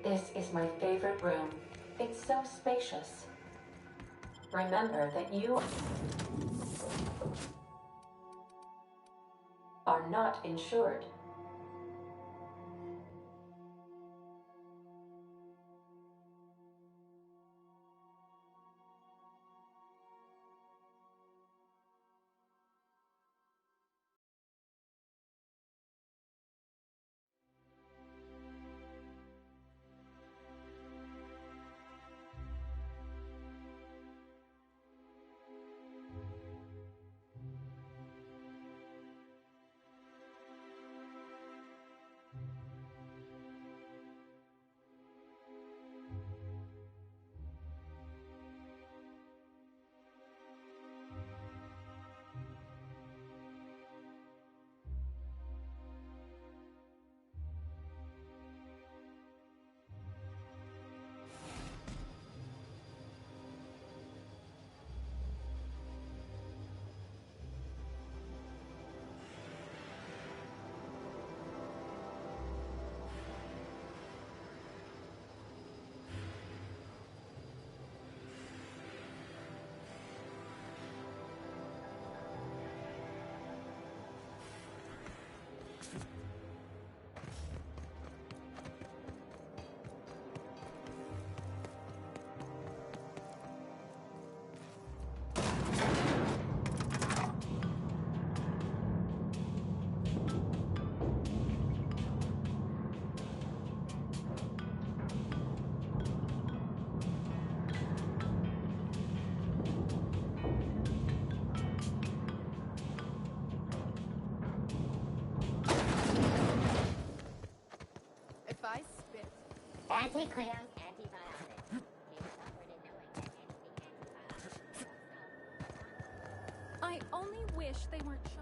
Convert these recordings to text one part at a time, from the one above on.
This is my favorite room. It's so spacious. Remember that you are not insured. If I spit. Anti-Cleon antibiotic. Came suffered in knowing that antibiotics. I only wish they weren't showing.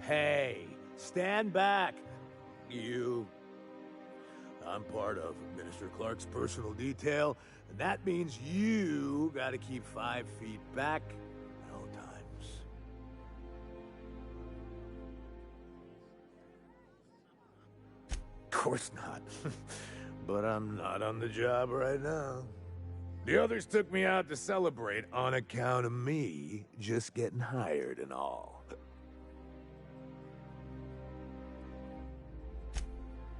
Hey, stand back, you. I'm part of Minister Clark's personal detail, and that means you gotta keep 5 feet back at all times. Of course not. But I'm not on the job right now. The others took me out to celebrate on account of me just getting hired and all.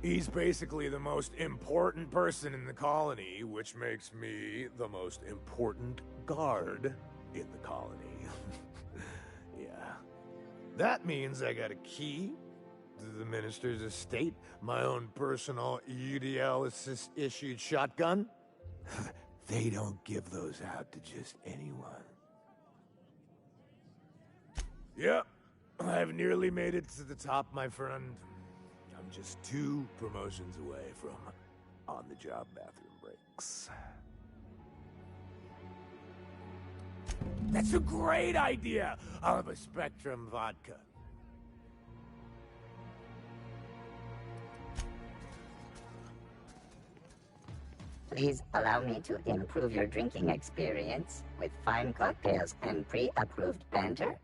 He's basically the most important person in the colony, which makes me the most important guard in the colony. Yeah. That means I got a key to the minister's estate, my own personal UDL-issued shotgun. They don't give those out to just anyone. Yep, I've nearly made it to the top, my friend. I'm just 2 promotions away from on-the-job bathroom breaks. That's a great idea! I'll have a Spectrum vodka. Please allow me to improve your drinking experience with fine cocktails and pre-approved banter.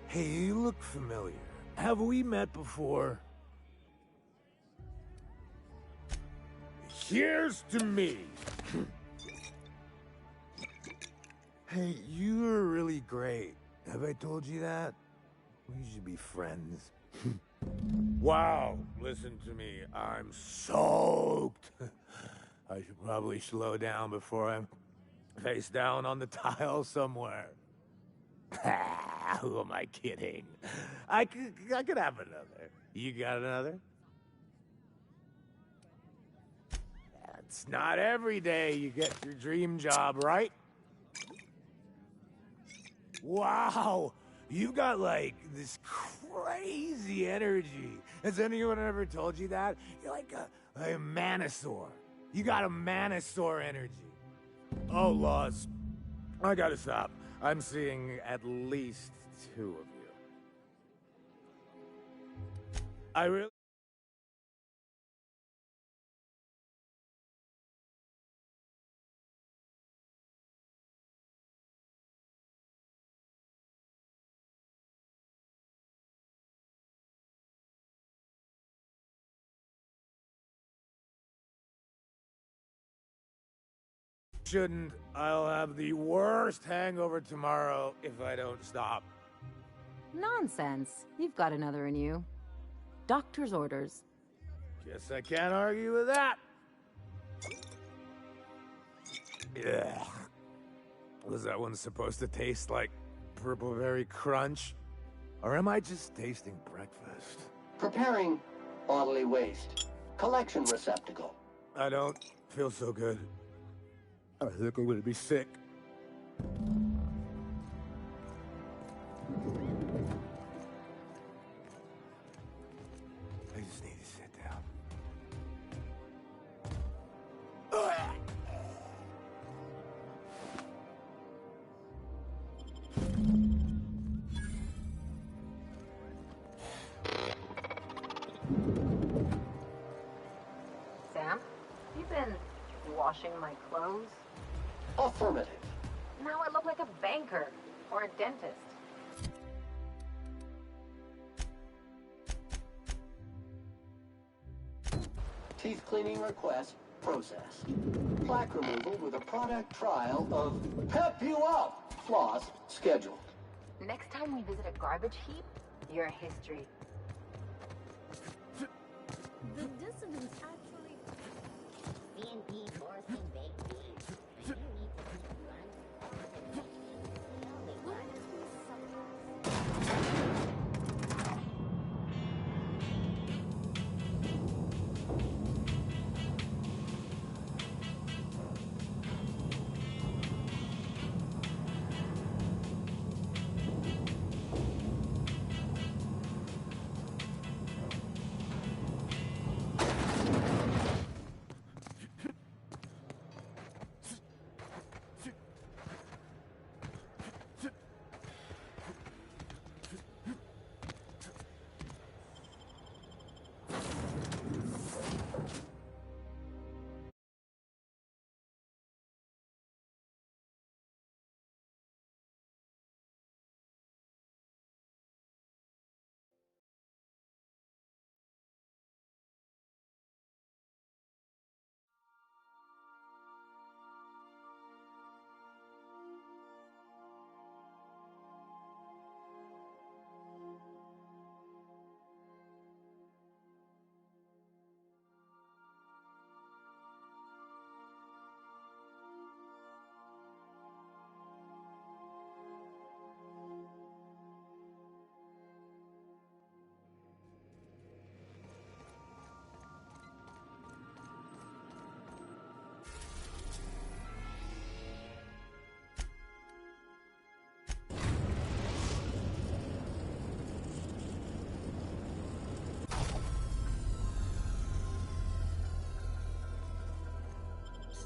Hey, you look familiar. Have we met before? Here's to me! Hey, you are really great. Have I told you that? We should be friends. Wow, listen to me. I'm soaked. I should probably slow down before I'm face down on the tile somewhere. Who am I kidding? I could have another. You got another? It's not every day you get your dream job, right? Wow, you've got like this crazy energy. Has anyone ever told you that? You're like a Manosaur. You got a Manosaur energy. Oh, Laws. I gotta stop. I'm seeing at least 2 of you. I really... Shouldn't. I'll have the worst hangover tomorrow if I don't stop. Nonsense. You've got another in you. Doctor's orders. Guess I can't argue with that. Yeah. Was that one supposed to taste like Purple Berry Crunch? Or am I just tasting breakfast? Preparing bodily waste. Collection receptacle. I don't feel so good. I think I'm gonna be sick. I just need to sit down. Sam, you been washing my clothes? Affirmative. Now I look like a banker or a dentist. Teeth cleaning request processed. Plaque removal with a product trial of Pep You Up floss scheduled. Next time we visit a garbage heap, you're history. The dissonance actually. B&B Forcing Baked Beans. You need to keep running. The only one.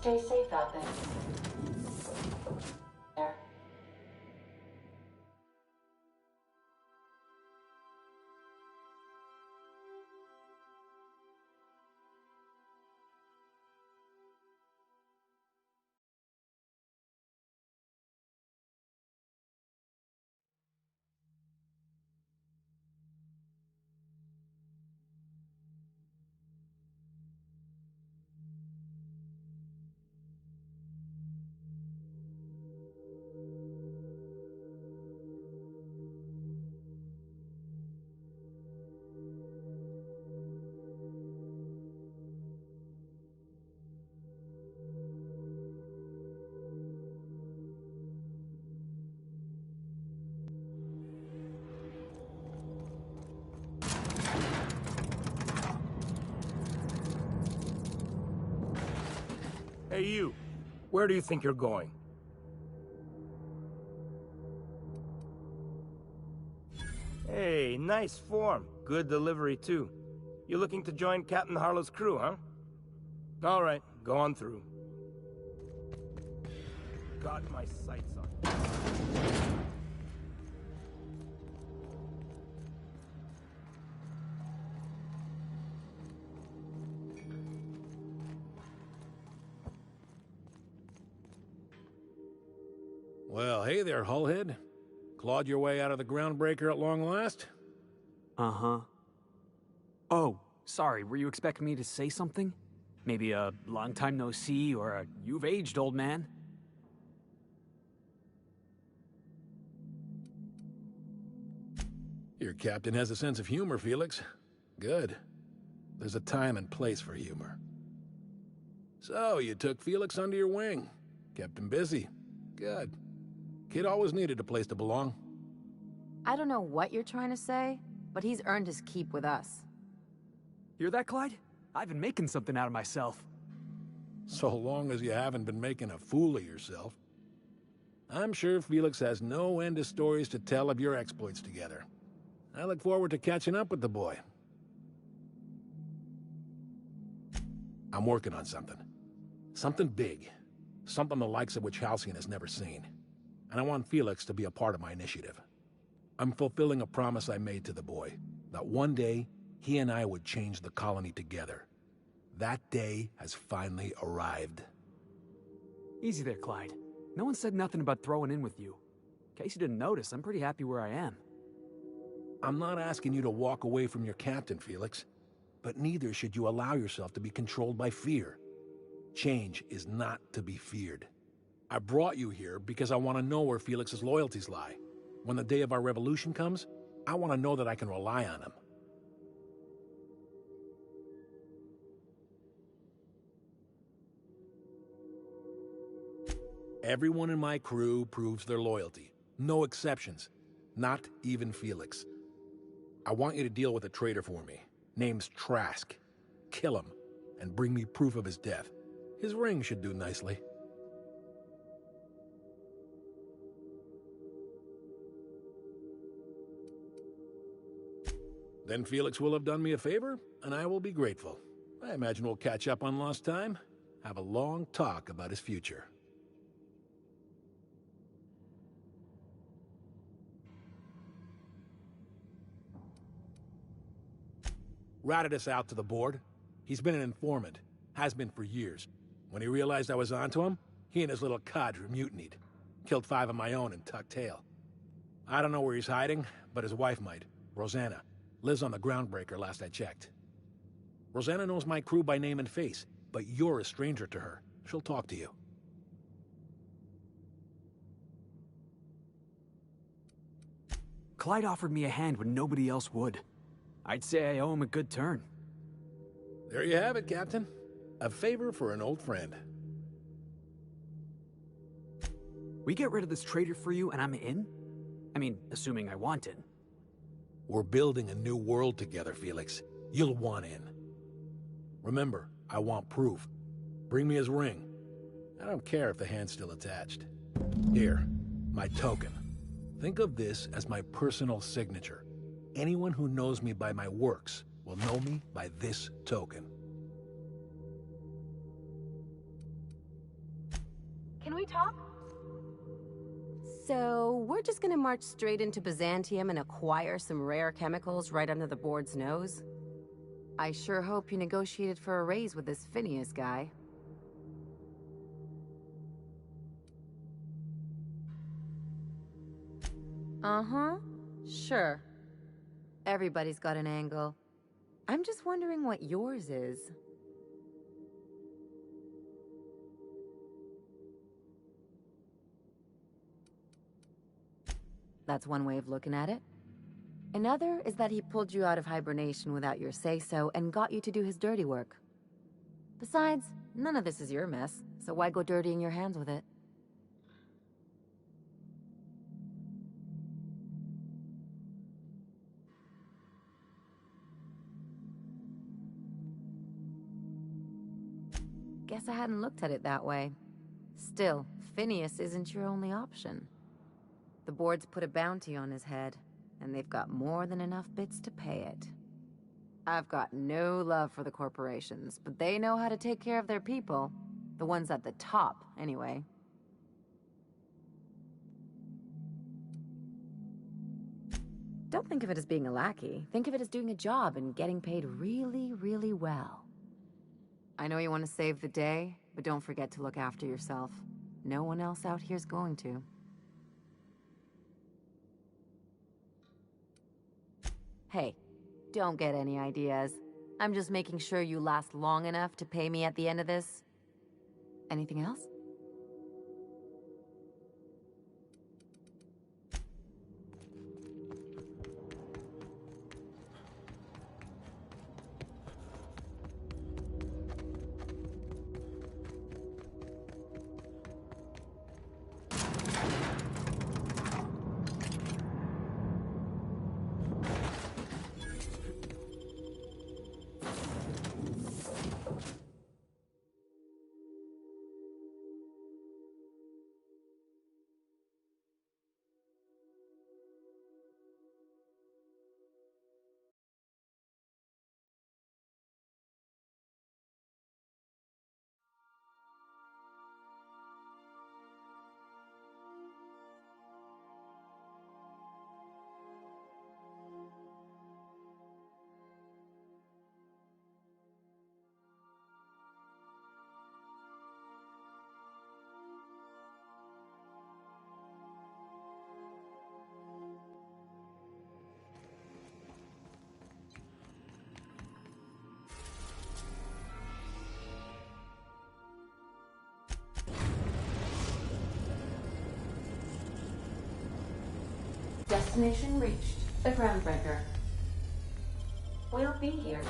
Stay safe out there. Hey, you. Where do you think you're going? Hey, nice form. Good delivery, too. You looking to join Captain Harlow's crew, huh? All right. Go on through. Got my sights on. Well, hey there, Hullhead. Clawed your way out of the groundbreaker at long last? Uh-huh. Oh, sorry, were you expecting me to say something? Maybe a long time no see, or a you've aged, old man? Your captain has a sense of humor, Felix. Good. There's a time and place for humor. So, you took Felix under your wing. Kept him busy. Good. Kid always needed a place to belong. I don't know what you're trying to say, but he's earned his keep with us. Hear that, Clyde? I've been making something out of myself. So long as you haven't been making a fool of yourself. I'm sure Felix has no end of stories to tell of your exploits together. I look forward to catching up with the boy. I'm working on something. Something big. Something the likes of which Halcyon has never seen. And I want Felix to be a part of my initiative. I'm fulfilling a promise I made to the boy, that one day, he and I would change the colony together. That day has finally arrived. Easy there, Clyde. No one said nothing about throwing in with you. In case you didn't notice, I'm pretty happy where I am. I'm not asking you to walk away from your captain, Felix. But neither should you allow yourself to be controlled by fear. Change is not to be feared. I brought you here because I want to know where Felix's loyalties lie. When the day of our revolution comes, I want to know that I can rely on him. Everyone in my crew proves their loyalty. No exceptions. Not even Felix. I want you to deal with a traitor for me. Name's Trask. Kill him, and bring me proof of his death. His ring should do nicely. Then Felix will have done me a favor, and I will be grateful. I imagine we'll catch up on lost time, have a long talk about his future. Ratted us out to the board. He's been an informant. Has been for years. When he realized I was onto him, he and his little cadre mutinied. Killed 5 of my own and tucked tail. I don't know where he's hiding, but his wife might. Rosanna. Lives on the groundbreaker last I checked. Rosanna knows my crew by name and face, but you're a stranger to her. She'll talk to you. Clyde offered me a hand when nobody else would. I'd say I owe him a good turn. There you have it, Captain. A favor for an old friend. We get rid of this traitor for you and I'm in? I mean, assuming I want it. We're building a new world together, Felix. You'll want in. Remember, I want proof. Bring me his ring. I don't care if the hand's still attached. Here, my token. Think of this as my personal signature. Anyone who knows me by my works will know me by this token. Can we talk? So, we're just gonna march straight into Byzantium and acquire some rare chemicals right under the board's nose? I sure hope you negotiated for a raise with this Phineas guy. Uh-huh. Sure. Everybody's got an angle. I'm just wondering what yours is. That's one way of looking at it. Another is that he pulled you out of hibernation without your say-so and got you to do his dirty work. Besides, none of this is your mess, so why go dirtying your hands with it? Guess I hadn't looked at it that way. Still, Phineas isn't your only option. The board's put a bounty on his head, and they've got more than enough bits to pay it. I've got no love for the corporations, but they know how to take care of their people. The ones at the top, anyway. Don't think of it as being a lackey. Think of it as doing a job and getting paid really, really well. I know you want to save the day, but don't forget to look after yourself. No one else out here's going to. Hey, don't get any ideas. I'm just making sure you last long enough to pay me at the end of this. Anything else? Destination reached. The Groundbreaker. We'll be here.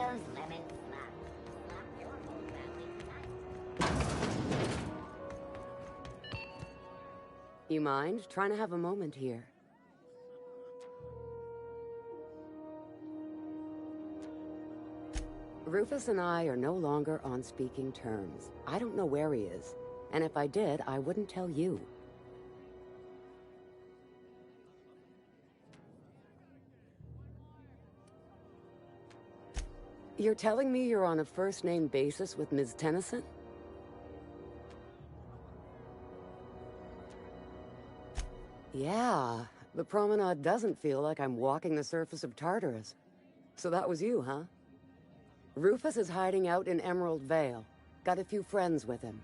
Windows lemon slap. Slap your whole family tonight. You mind? Trying to have a moment here. Rufus and I are no longer on speaking terms. I don't know where he is. And if I did, I wouldn't tell you. You're telling me you're on a first-name basis with Ms. Tennyson? Yeah, the promenade doesn't feel like I'm walking the surface of Tartarus. So that was you, huh? Rufus is hiding out in Emerald Vale. Got a few friends with him.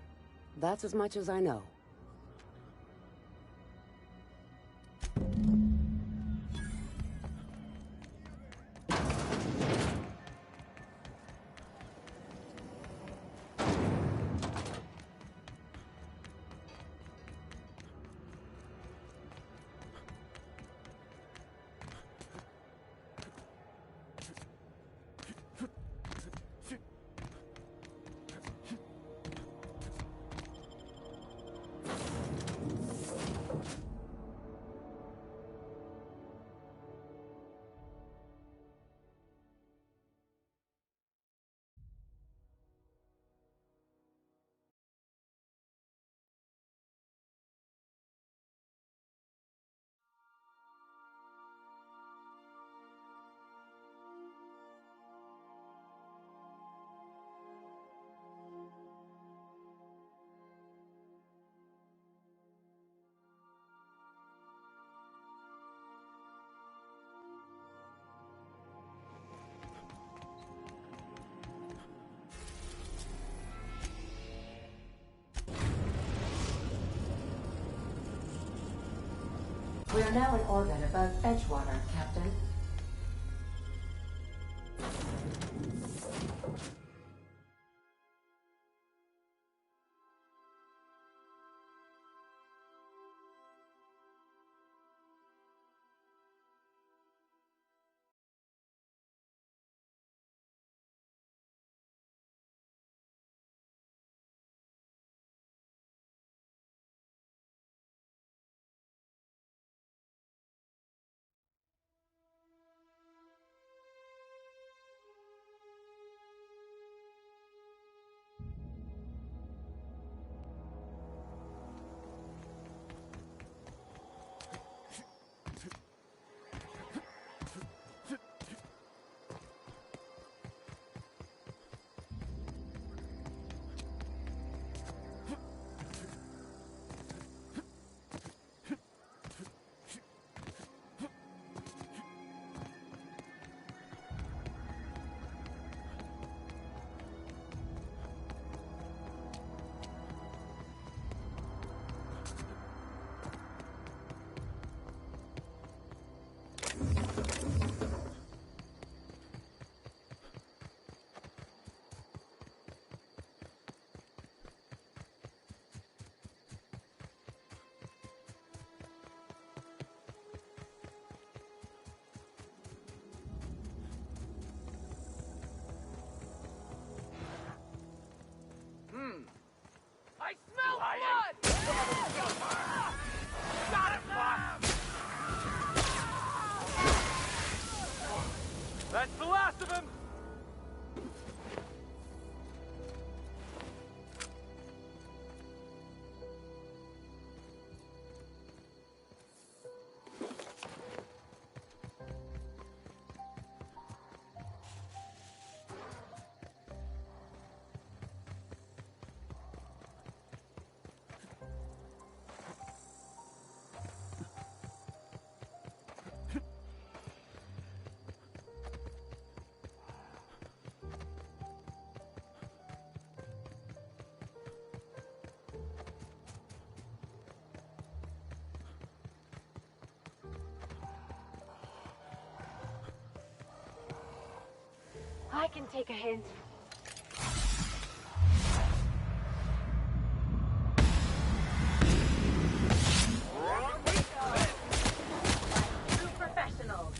That's as much as I know. We're now in orbit above Edgewater, Captain. I smell blood! Got him, boss! That's the last of him! I can take a hint. True professionals.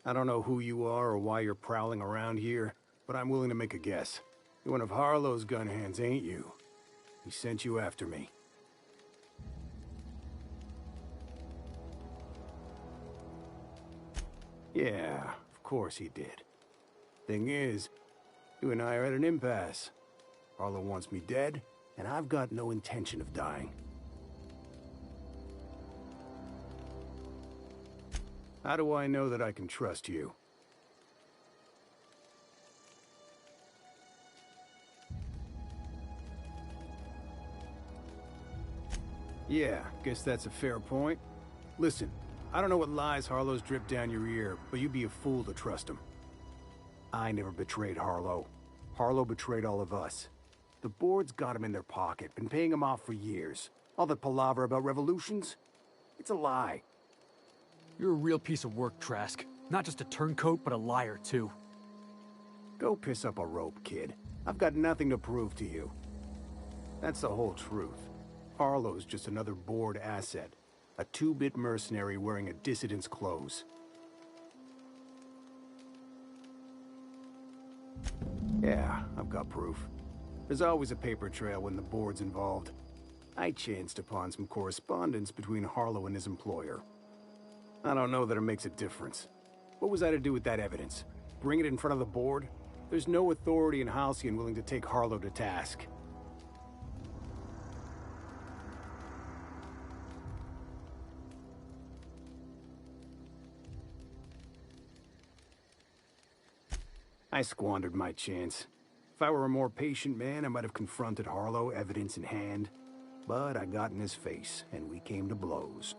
I don't know who you are or why you're prowling around here, but I'm willing to make a guess. You're one of Harlow's gun hands, ain't you? He sent you after me. Yeah, of course he did. Thing is, you and I are at an impasse. Harlow wants me dead, and I've got no intention of dying. How do I know that I can trust you? Yeah, guess that's a fair point. Listen, I don't know what lies Harlow's dripped down your ear, but you'd be a fool to trust him. I never betrayed Harlow. Harlow betrayed all of us. The board's got him in their pocket, been paying him off for years. All that palaver about revolutions? It's a lie. You're a real piece of work, Trask. Not just a turncoat, but a liar, too. Go piss up a rope, kid. I've got nothing to prove to you. That's the whole truth. Harlow's just another board asset. A two-bit mercenary wearing a dissident's clothes. Yeah, I've got proof. There's always a paper trail when the board's involved. I chanced upon some correspondence between Harlow and his employer. I don't know that it makes a difference. What was I to do with that evidence? Bring it in front of the board? There's no authority in Halcyon willing to take Harlow to task. I squandered my chance. If I were a more patient man, I might have confronted Harlow, evidence in hand. But I got in his face, and we came to blows.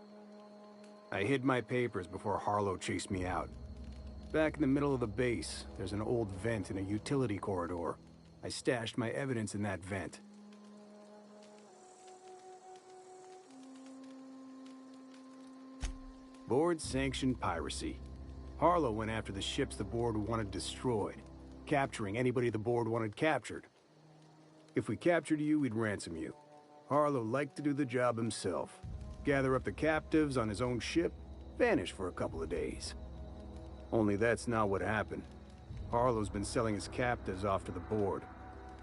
I hid my papers before Harlow chased me out. Back in the middle of the base, there's an old vent in a utility corridor. I stashed my evidence in that vent. Board-sanctioned piracy. Harlow went after the ships the board wanted destroyed, capturing anybody the board wanted captured. If we captured you, we'd ransom you. Harlow liked to do the job himself. Gather up the captives on his own ship, vanish for a couple of days. Only that's not what happened. Harlow's been selling his captives off to the board.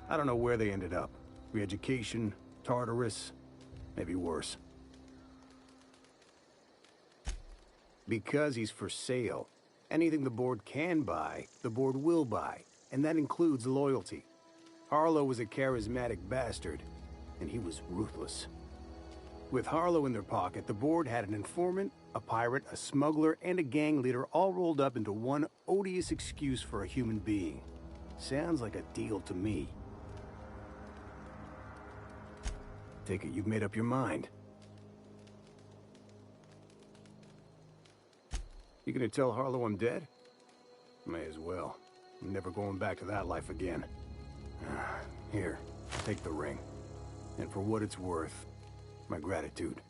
I don't know where they ended up. Re-education, Tartarus, maybe worse. Because he's for sale. Anything the board can buy, the board will buy, and that includes loyalty. Harlow was a charismatic bastard, and he was ruthless. With Harlow in their pocket, the board had an informant, a pirate, a smuggler, and a gang leader all rolled up into one odious excuse for a human being. Sounds like a deal to me. Take it you've made up your mind. You gonna tell Harlow I'm dead? May as well. I'm never going back to that life again. Here, take the ring. And for what it's worth, my gratitude.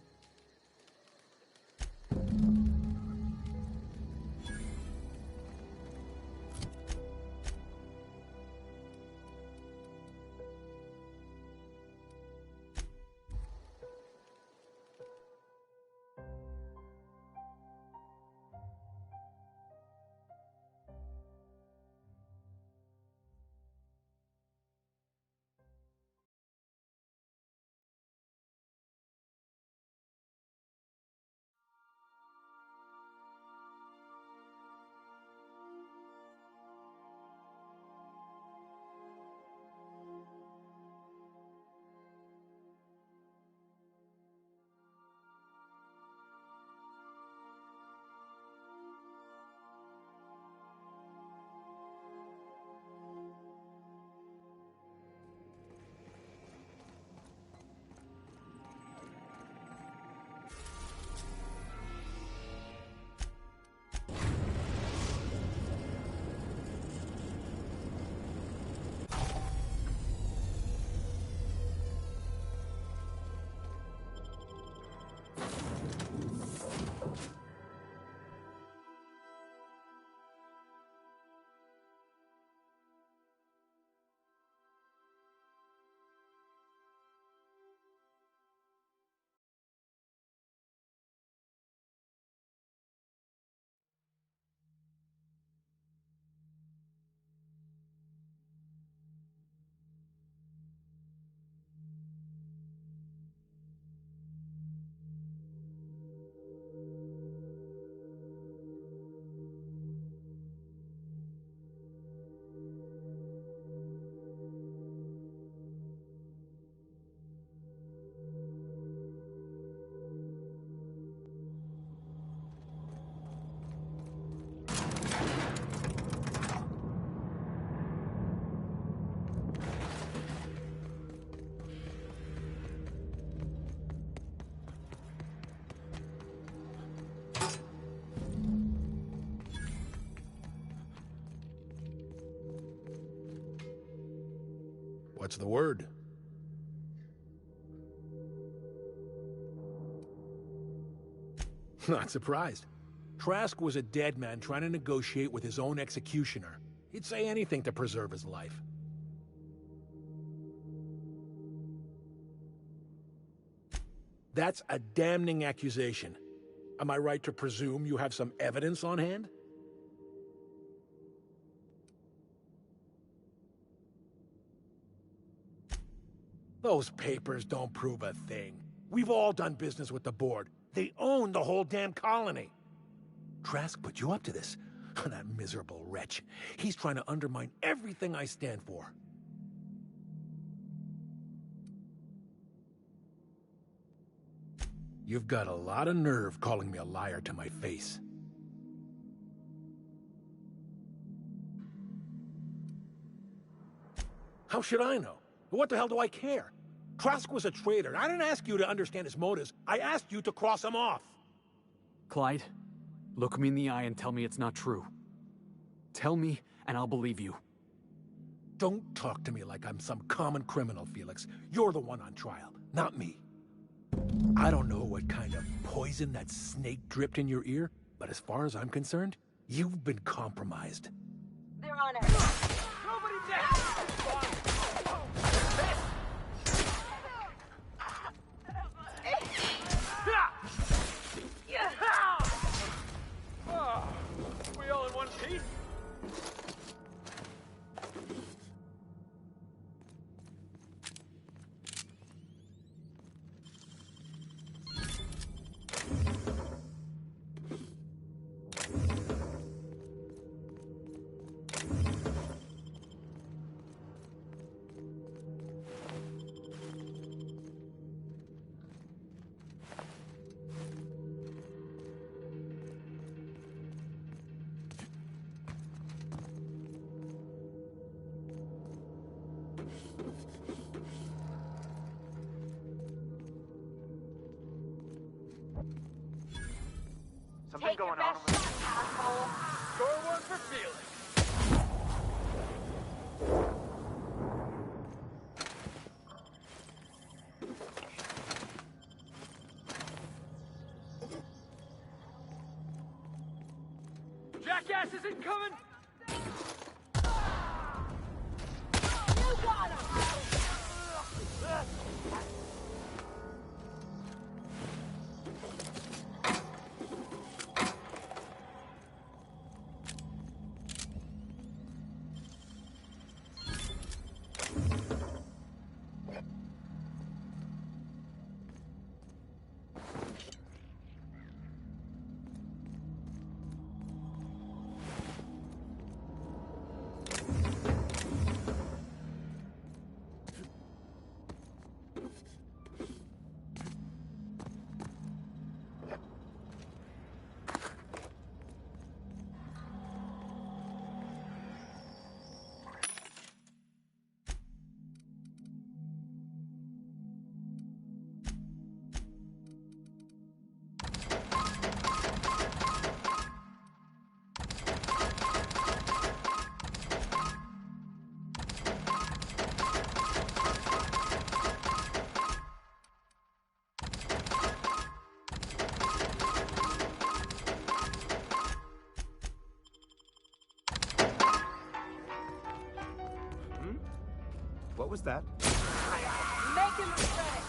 What's the word? Not surprised. Trask was a dead man trying to negotiate with his own executioner. He'd say anything to preserve his life. That's a damning accusation. Am I right to presume you have some evidence on hand? Those papers don't prove a thing. We've all done business with the board. They own the whole damn colony. Trask put you up to this. That miserable wretch. He's trying to undermine everything I stand for. You've got a lot of nerve calling me a liar to my face. How should I know? What the hell do I care? Trask was a traitor. I didn't ask you to understand his motives. I asked you to cross him off. Clyde, look me in the eye and tell me it's not true. Tell me, and I'll believe you. Don't talk to me like I'm some common criminal, Felix. You're the one on trial, not me. I don't know what kind of poison that snake dripped in your ear, but as far as I'm concerned, you've been compromised. They're on it. Nobody dead! We all in one piece? Something Take going your on best with shot, asshole. Score one for Felix. Jackass is incoming! You got him! What was that? Make him regret it.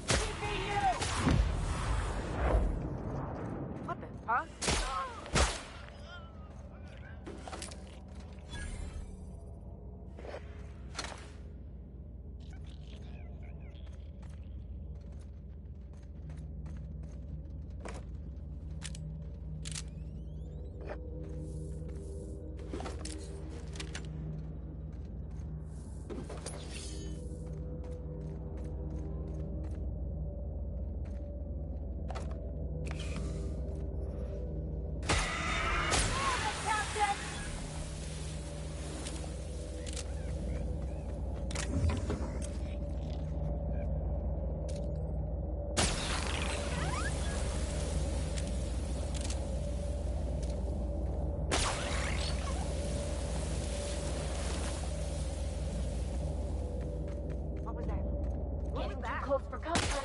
CPU! What the, huh? Close for comfort.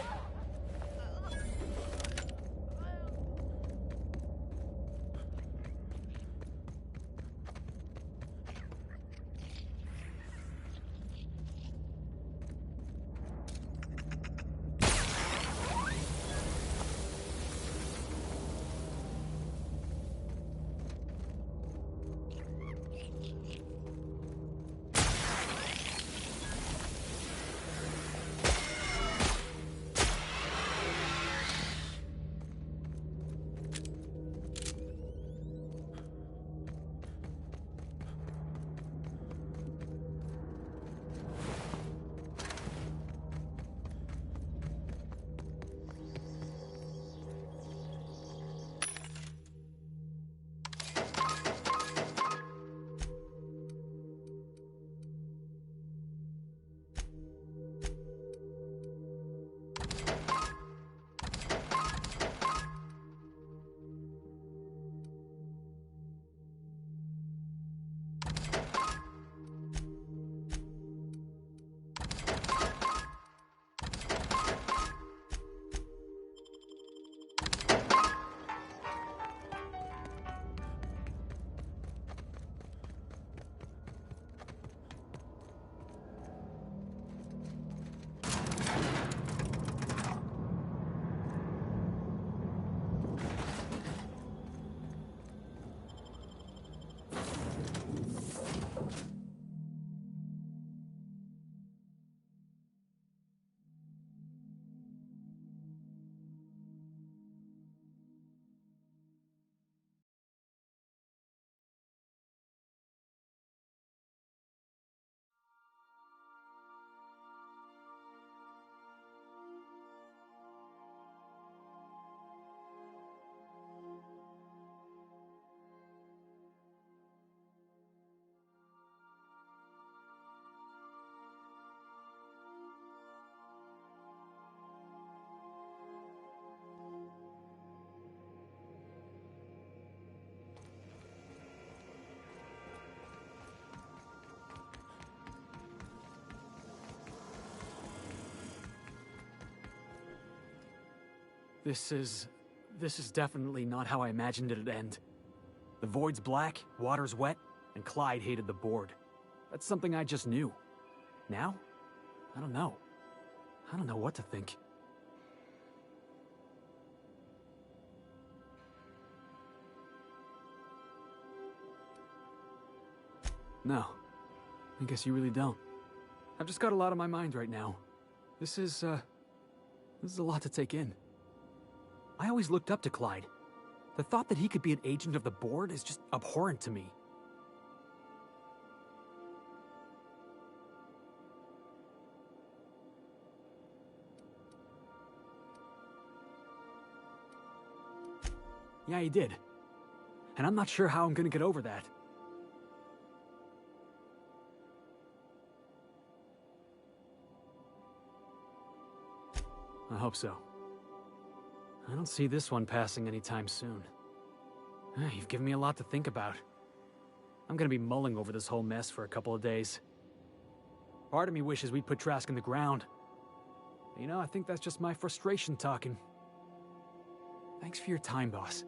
This is definitely not how I imagined it'd end. The void's black, water's wet, and Clyde hated the board. That's something I just knew. Now? I don't know. I don't know what to think. No. I guess you really don't. I've just got a lot on my mind right now. This is a lot to take in. I always looked up to Clyde. The thought that he could be an agent of the board is just abhorrent to me. Yeah, he did. And I'm not sure how I'm gonna get over that. I hope so. I don't see this one passing anytime soon. You've given me a lot to think about. I'm gonna be mulling over this whole mess for a couple of days. Part of me wishes we'd put Trask in the ground. But, you know, I think that's just my frustration talking. Thanks for your time, boss.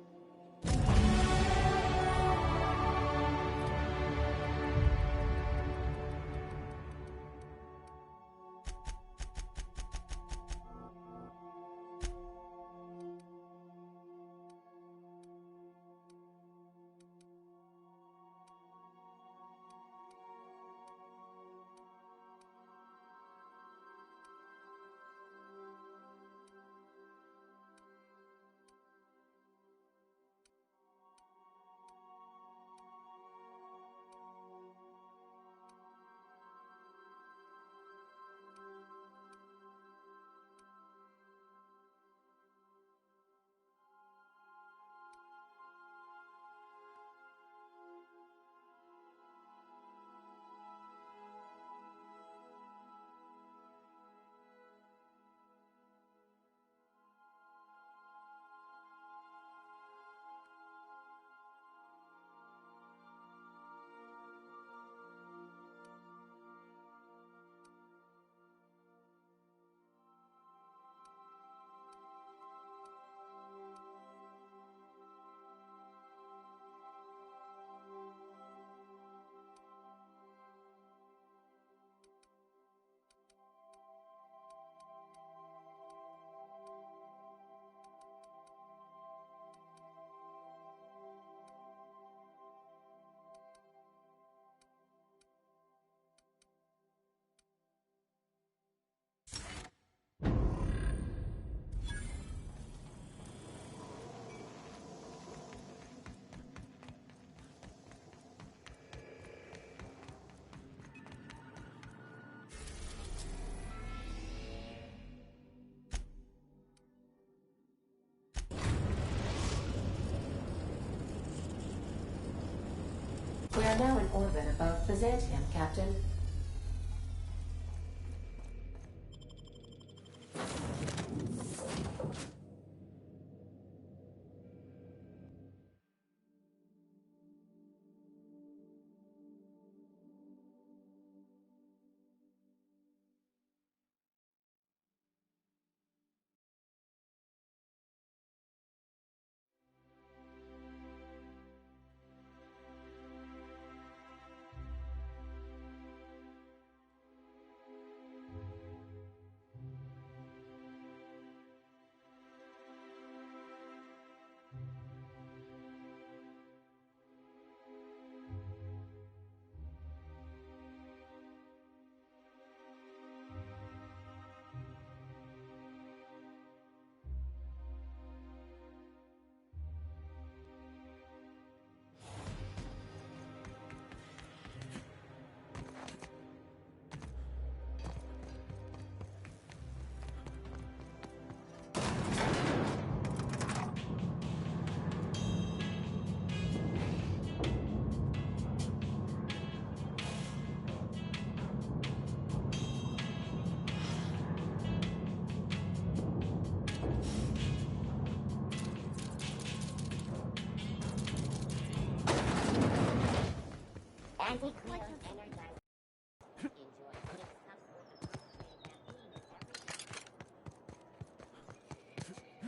We are now in orbit above Byzantium, Captain.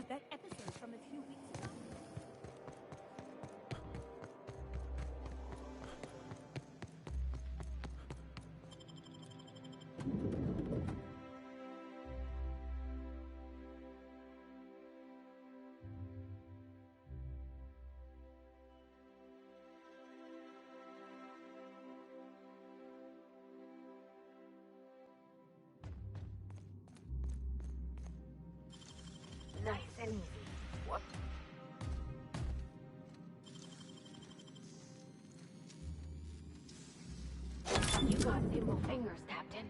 That episode nice and easy. What? You got nimble fingers, Captain.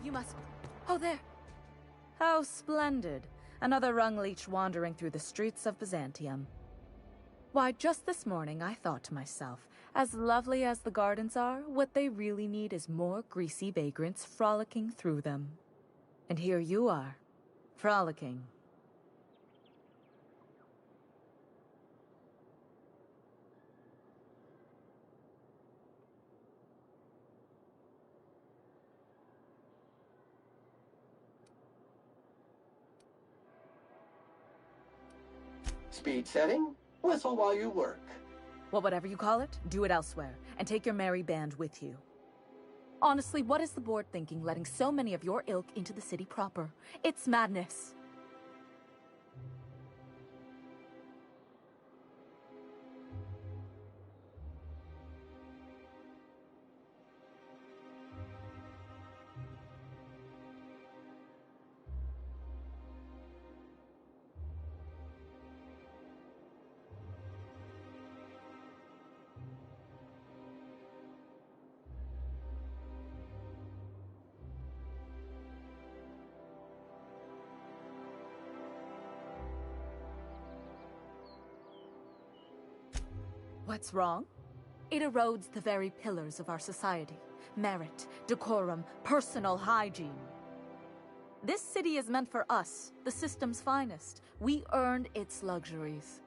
You must... Oh, there! How splendid. Another rung leech wandering through the streets of Byzantium. Why, just this morning I thought to myself, as lovely as the gardens are, what they really need is more greasy vagrants frolicking through them. And here you are, frolicking. Speed setting? Whistle while you work. Well, whatever you call it, do it elsewhere, and take your merry band with you. Honestly, what is the board thinking letting so many of your ilk into the city proper? It's madness. What's wrong? It erodes the very pillars of our society. Merit, decorum, personal hygiene. This city is meant for us, the system's finest. We earned its luxuries.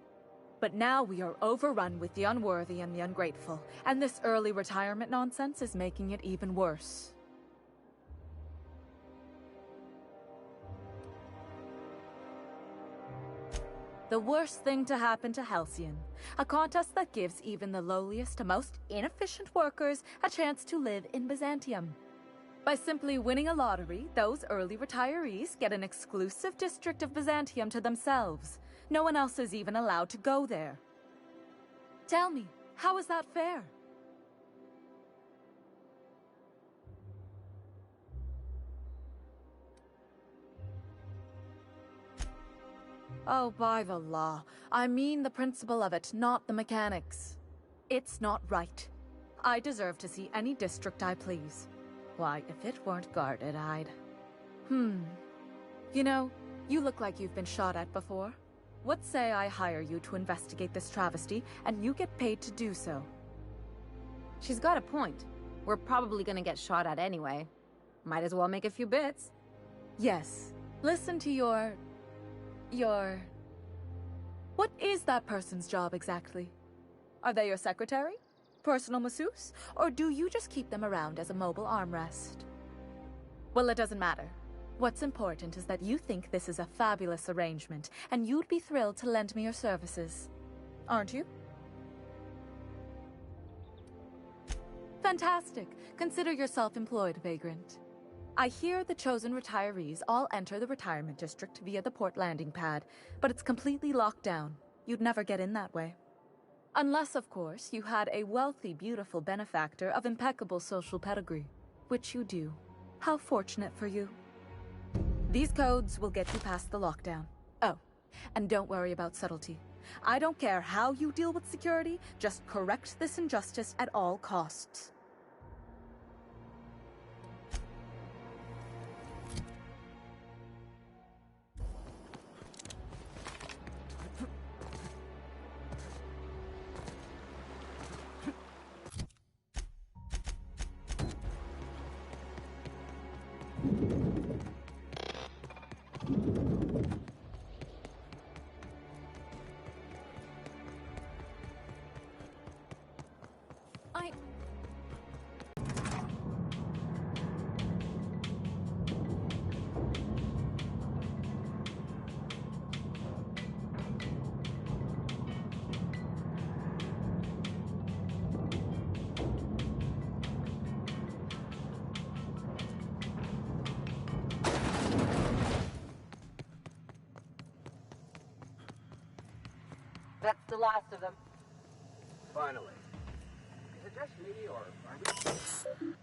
But now we are overrun with the unworthy and the ungrateful, and this early retirement nonsense is making it even worse. The worst thing to happen to Halcyon. A contest that gives even the lowliest to most inefficient workers a chance to live in Byzantium. By simply winning a lottery, those early retirees get an exclusive district of Byzantium to themselves. No one else is even allowed to go there. Tell me, how is that fair? Oh, by the law. I mean the principle of it, not the mechanics. It's not right. I deserve to see any district I please. Why, if it weren't guarded, I'd... You know, you look like you've been shot at before. What say I hire you to investigate this travesty, and you get paid to do so? She's got a point. We're probably gonna get shot at anyway. Might as well make a few bits. Yes. Listen to your... What is that person's job exactly? Are they your secretary? Personal masseuse? Or do you just keep them around as a mobile armrest? Well, it doesn't matter. What's important is that you think this is a fabulous arrangement, and you'd be thrilled to lend me your services. Aren't you? Fantastic. Consider yourself employed, vagrant. I hear the chosen retirees all enter the retirement district via the port landing pad, but it's completely locked down. You'd never get in that way. Unless, of course, you had a wealthy, beautiful benefactor of impeccable social pedigree, which you do. How fortunate for you. These codes will get you past the lockdown. Oh, and don't worry about subtlety. I don't care how you deal with security, just correct this injustice at all costs. the last of them. Finally. Is it just me, or are we...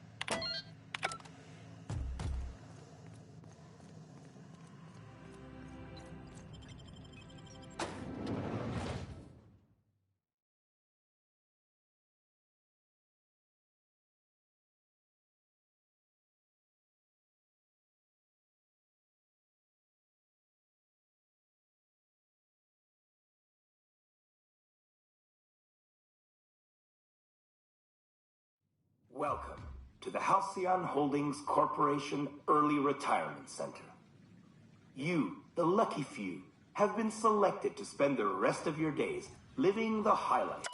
Welcome to the Halcyon Holdings Corporation Early Retirement Center. You, the lucky few, have been selected to spend the rest of your days living the high life.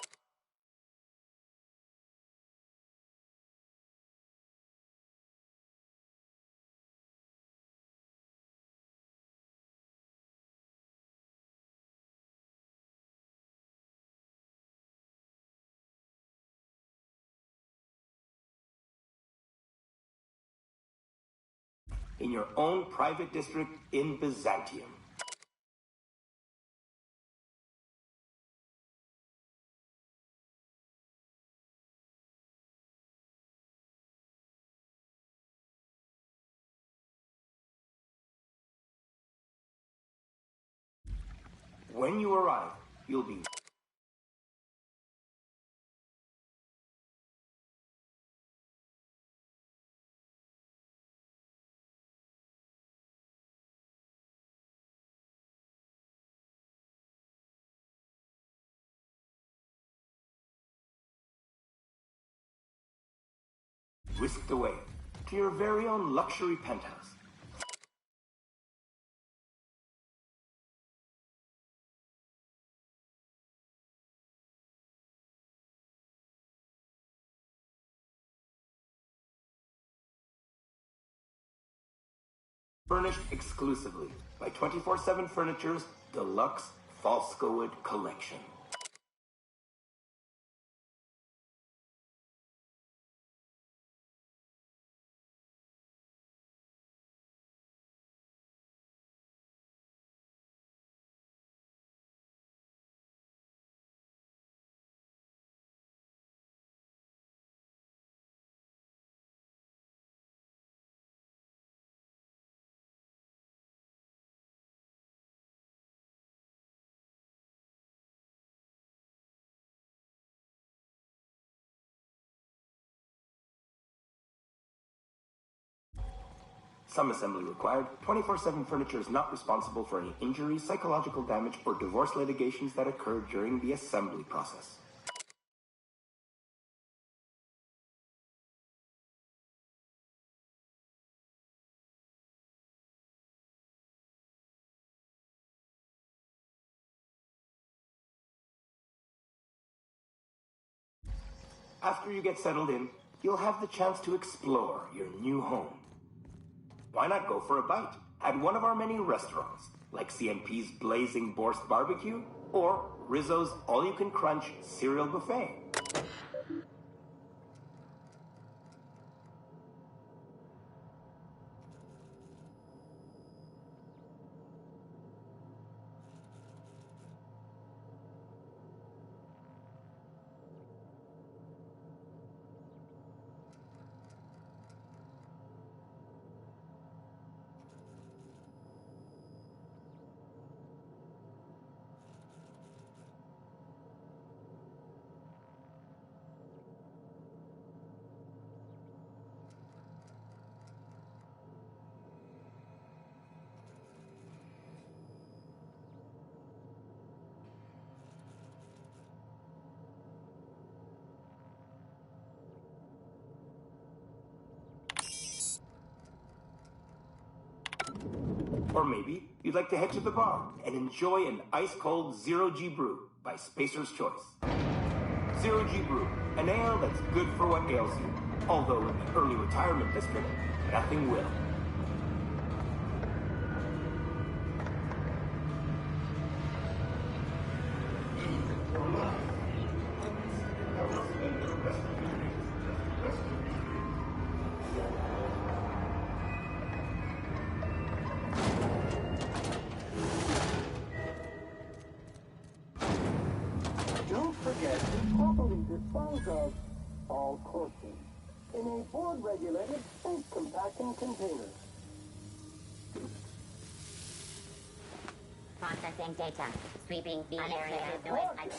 In your own private district in Byzantium. When you arrive, you'll be whisked away to your very own luxury penthouse. Furnished exclusively by 24/7 Furniture's Deluxe Falscowood Collection. Some assembly required. 24/7 Furniture is not responsible for any injuries, psychological damage, or divorce litigations that occur during the assembly process. After you get settled in, you'll have the chance to explore your new home. Why not go for a bite at one of our many restaurants, like CNP's Blazing Borscht Barbecue or Rizzo's All-You-Can-Crunch Cereal Buffet? Or maybe you'd like to head to the bar and enjoy an ice-cold Zero-G brew by Spacer's Choice. Zero-G brew, an ale that's good for what ails you. Although in the early retirement district, nothing will. dispose of all corpses in a board-regulated safe compacting container. Processing data. Sweeping the unexpected noise.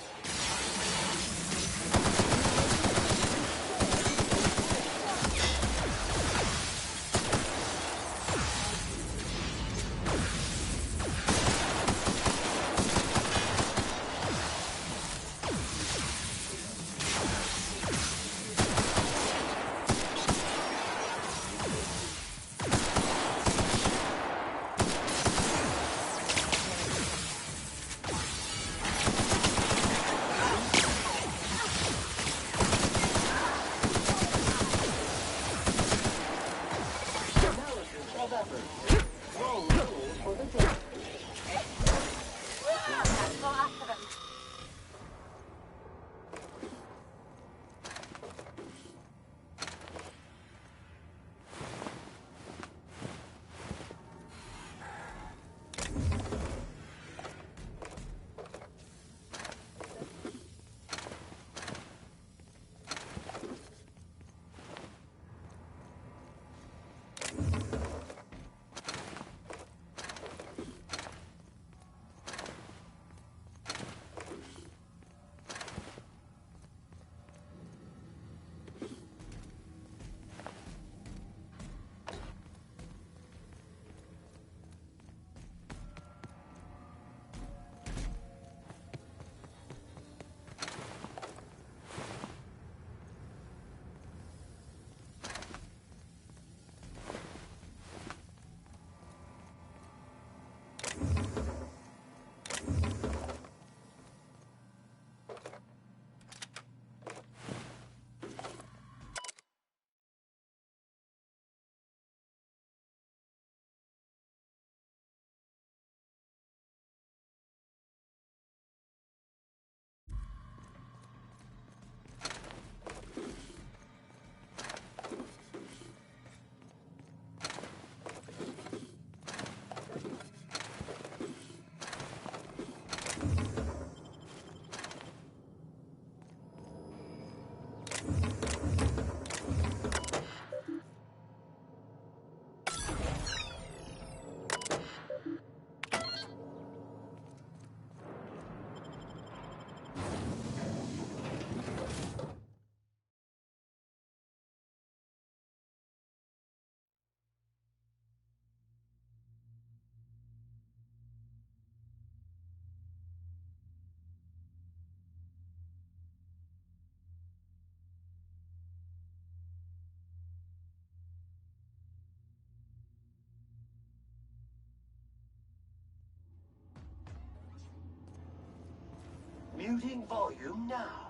Muting volume now.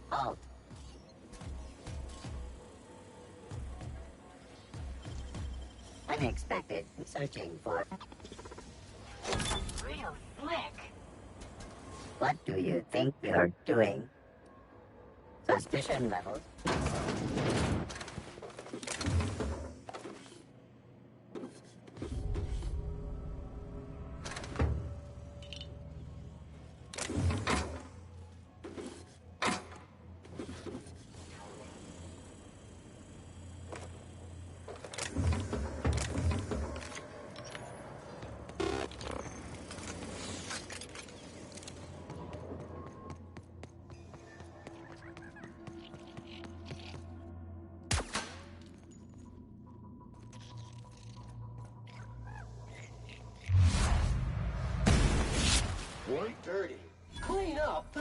Halt. Unexpected searching for... Real slick. What do you think you're doing? Suspicion levels.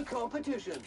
competition.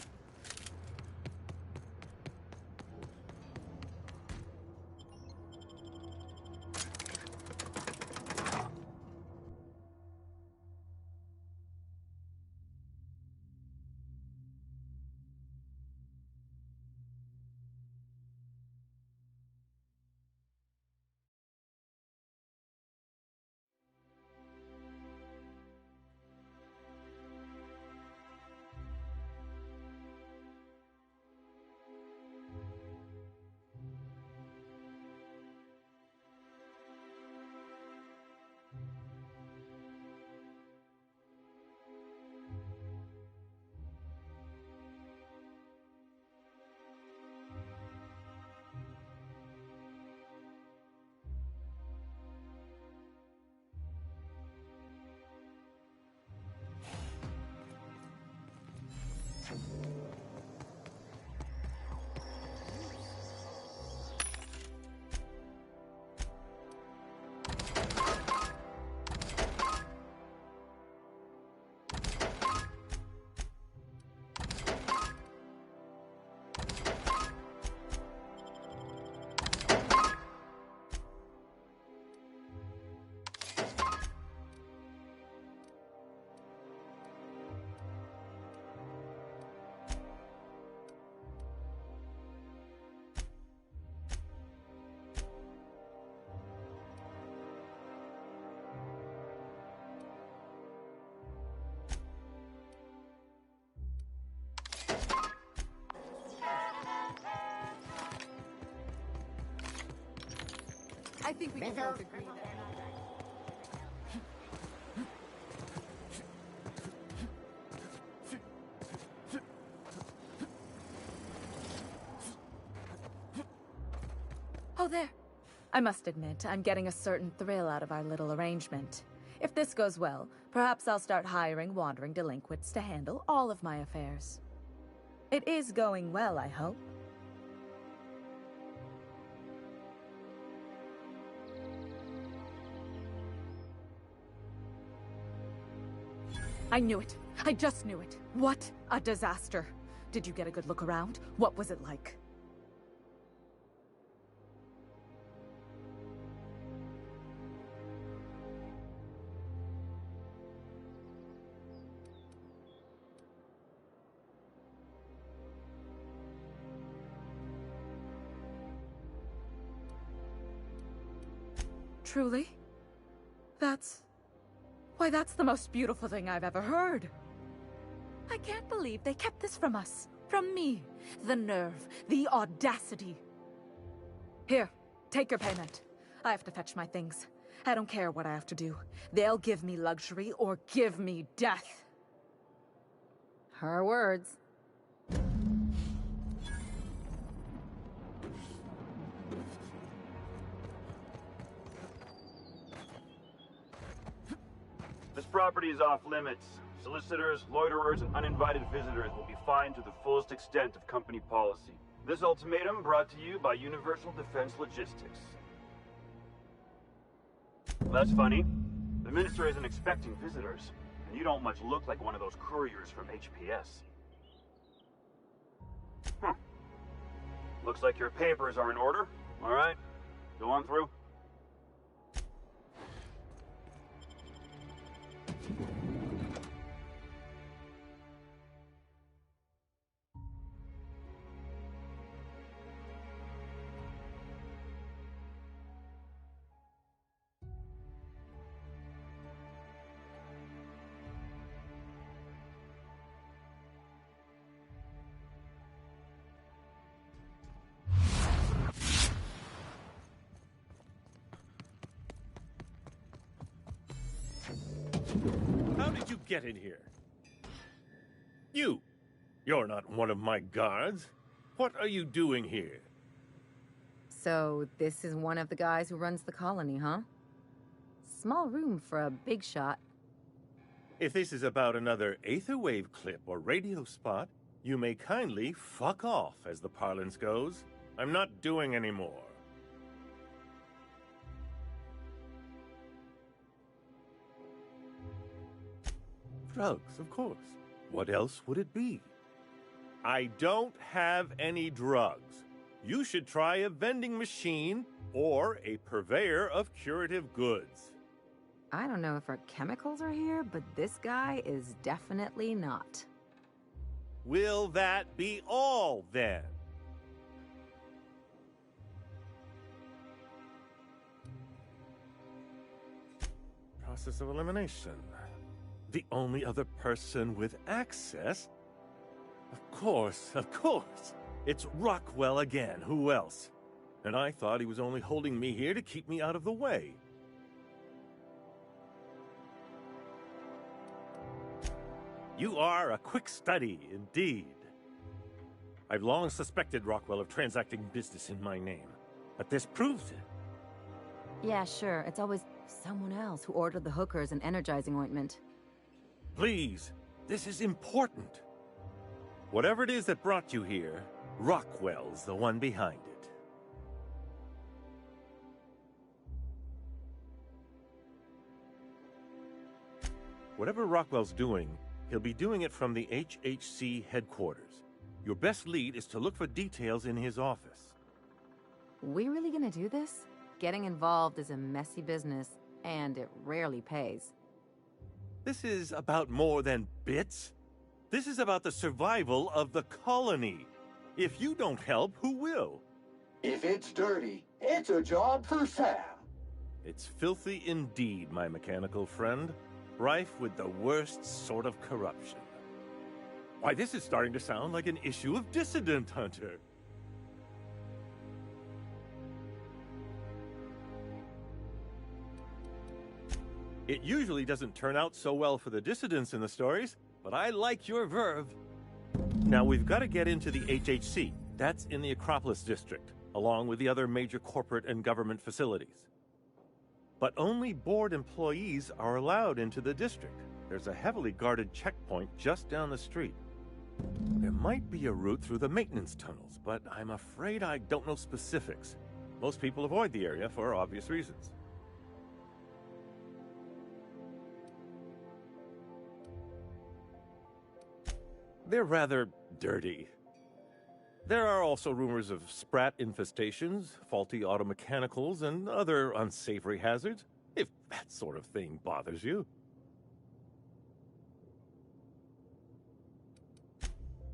I think we can both agree that. Oh, there. I must admit, I'm getting a certain thrill out of our little arrangement. If this goes well, perhaps I'll start hiring wandering delinquents to handle all of my affairs. It is going well, I hope. I knew it. I just knew it. What a disaster. Did you get a good look around? What was it like? Truly? Why, that's the most beautiful thing I've ever heard. I can't believe they kept this from us. From me. The nerve. The audacity. Here, take your payment. I have to fetch my things. I don't care what I have to do. They'll give me luxury or give me death. Her words. This property is off limits. Solicitors, loiterers, and uninvited visitors will be fined to the fullest extent of company policy. This ultimatum brought to you by Universal Defense Logistics. That's funny. The Minister isn't expecting visitors, and you don't much look like one of those couriers from HPS. Looks like your papers are in order. All right, go on through. How did you get in here? You're not one of my guards. What are you doing here? So, this is one of the guys who runs the colony, huh? Small room for a big shot. If this is about another Aetherwave clip or radio spot, you may kindly fuck off, as the parlance goes. I'm not doing any more. Drugs, of course. What else would it be? I don't have any drugs. You should try a vending machine or a purveyor of curative goods. I don't know if our chemicals are here, but this guy is definitely not. Will that be all, then? Process of elimination. The only other person with access? Of course, of course. It's Rockwell again. Who else? And I thought he was only holding me here to keep me out of the way. You are a quick study, indeed. I've long suspected Rockwell of transacting business in my name, but this proves it. Yeah, sure. It's always someone else who ordered the hookers and energizing ointment. Please, this is important. Whatever it is that brought you here, Rockwell's the one behind it. Whatever Rockwell's doing, he'll be doing it from the HHC headquarters. Your best lead is to look for details in his office. We really gonna do this? Getting involved is a messy business, and it rarely pays. This is about more than bits. This is about the survival of the colony. If you don't help, who will? If it's dirty, it's a job for Sam. It's filthy indeed, my mechanical friend. Rife with the worst sort of corruption. Why, this is starting to sound like an issue of Dissident Hunter. It usually doesn't turn out so well for the dissidents in the stories, but I like your verve. Now, we've got to get into the HHC. That's in the Acropolis district, along with the other major corporate and government facilities. But only board employees are allowed into the district. There's a heavily guarded checkpoint just down the street. There might be a route through the maintenance tunnels, but I'm afraid I don't know specifics. Most people avoid the area for obvious reasons. They're rather dirty. There are also rumors of sprat infestations, faulty automechanicals, and other unsavory hazards, if that sort of thing bothers you.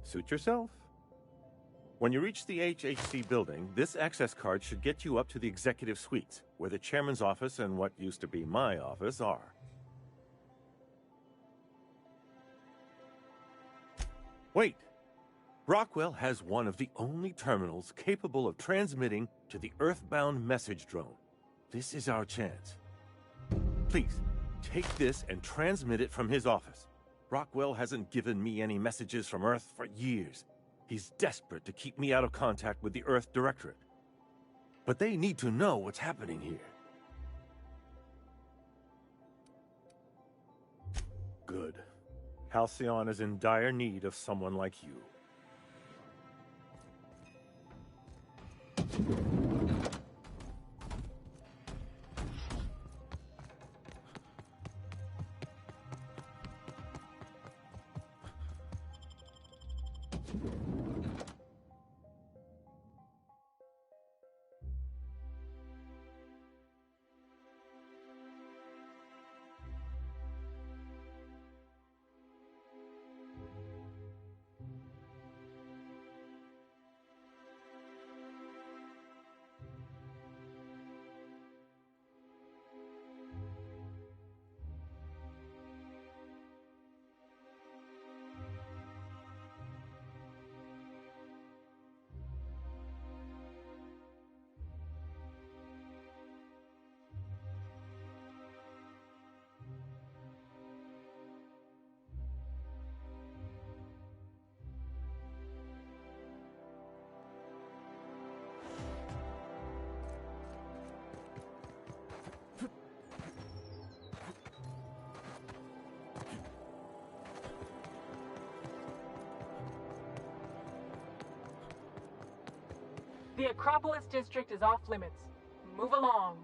Suit yourself. When you reach the HHC building, this access card should get you up to the executive suites, where the chairman's office and what used to be my office are. Wait! Rockwell has one of the only terminals capable of transmitting to the Earthbound message drone. This is our chance. Please, take this and transmit it from his office. Rockwell hasn't given me any messages from Earth for years. He's desperate to keep me out of contact with the Earth Directorate. But they need to know what's happening here. Good. Halcyon is in dire need of someone like you. The Acropolis district is off limits. Move along.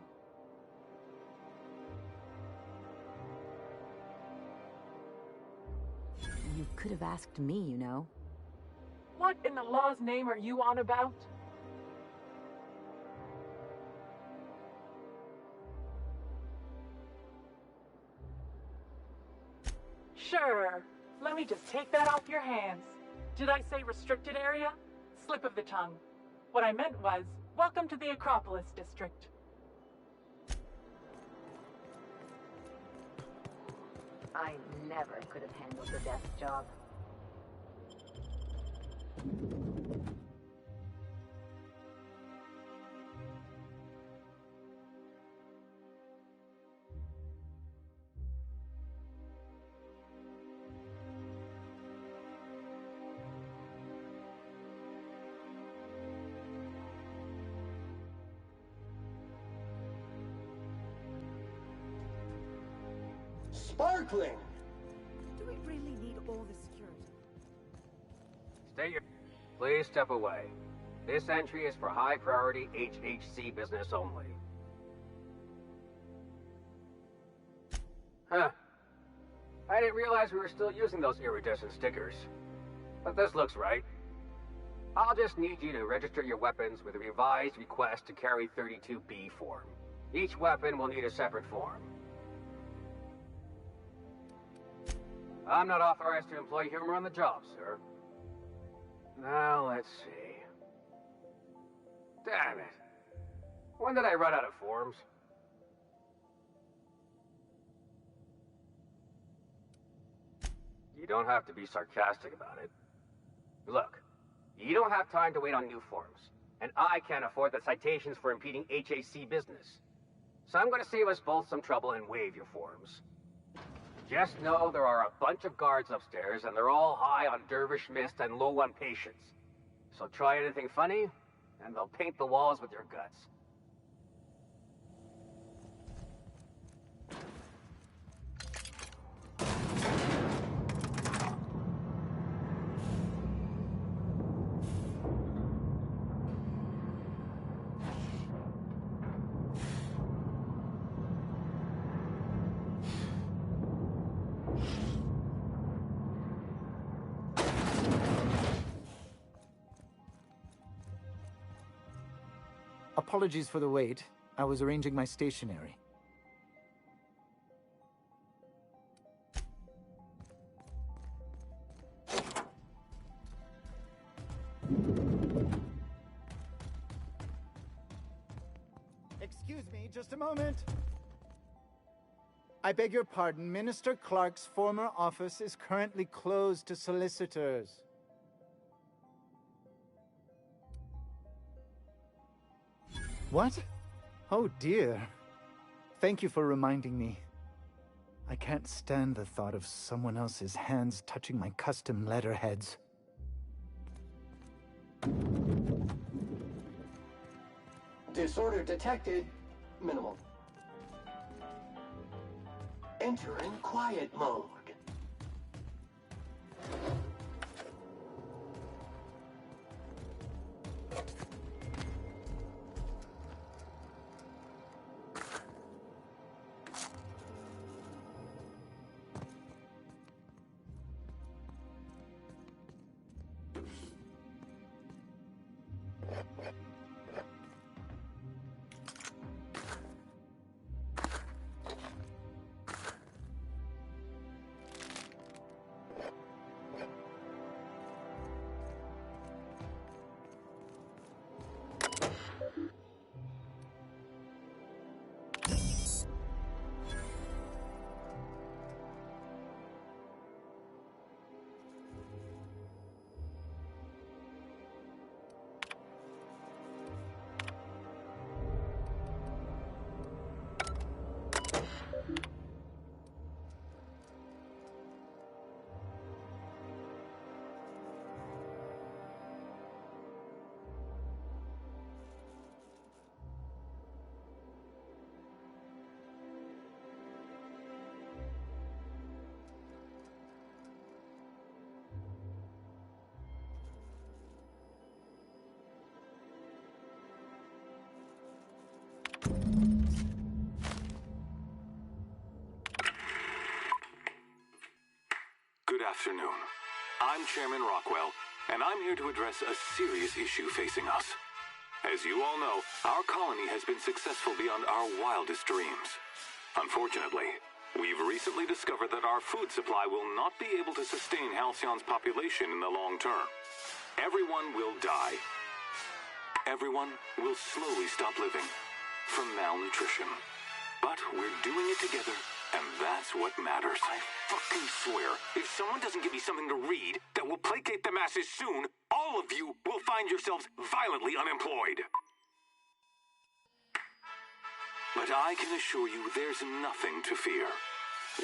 You could have asked me, you know. What in the law's name are you on about? Sure. Let me just take that off your hands. Did I say restricted area? Slip of the tongue. What I meant was, welcome to the Acropolis District. I never could have handled the desk job. Sparkling! Do we really need all the security? Stay here. Please step away. This entry is for high-priority HHC business only. Huh. I didn't realize we were still using those iridescent stickers. But this looks right. I'll just need you to register your weapons with a revised request to carry 32B form. Each weapon will need a separate form. I'm not authorized to employ humor on the job, sir. Now, let's see. Damn it. When did I run out of forms? You don't have to be sarcastic about it. Look, you don't have time to wait on new forms, and I can't afford the citations for impeding HAC business. So I'm going to save us both some trouble and waive your forms. Just know there are a bunch of guards upstairs, and they're all high on dervish mist and low on patience. So try anything funny, and they'll paint the walls with your guts. Apologies for the wait. I was arranging my stationery. Excuse me, just a moment. I beg your pardon. Minister Clark's former office is currently closed to solicitors. What? Oh dear. Thank you for reminding me. I can't stand the thought of someone else's hands touching my custom letterheads. Disorder detected. Minimal. Enter in quiet mode. afternoon. I'm Chairman Rockwell, and I'm here to address a serious issue facing us. As you all know, our colony has been successful beyond our wildest dreams. Unfortunately, we've recently discovered that our food supply will not be able to sustain Halcyon's population in the long term. Everyone will die. Everyone will slowly stop living from malnutrition. But we're doing it together, and that's what matters. I fucking swear, if someone doesn't give me something to read that will placate the masses soon, all of you will find yourselves violently unemployed. But I can assure you there's nothing to fear.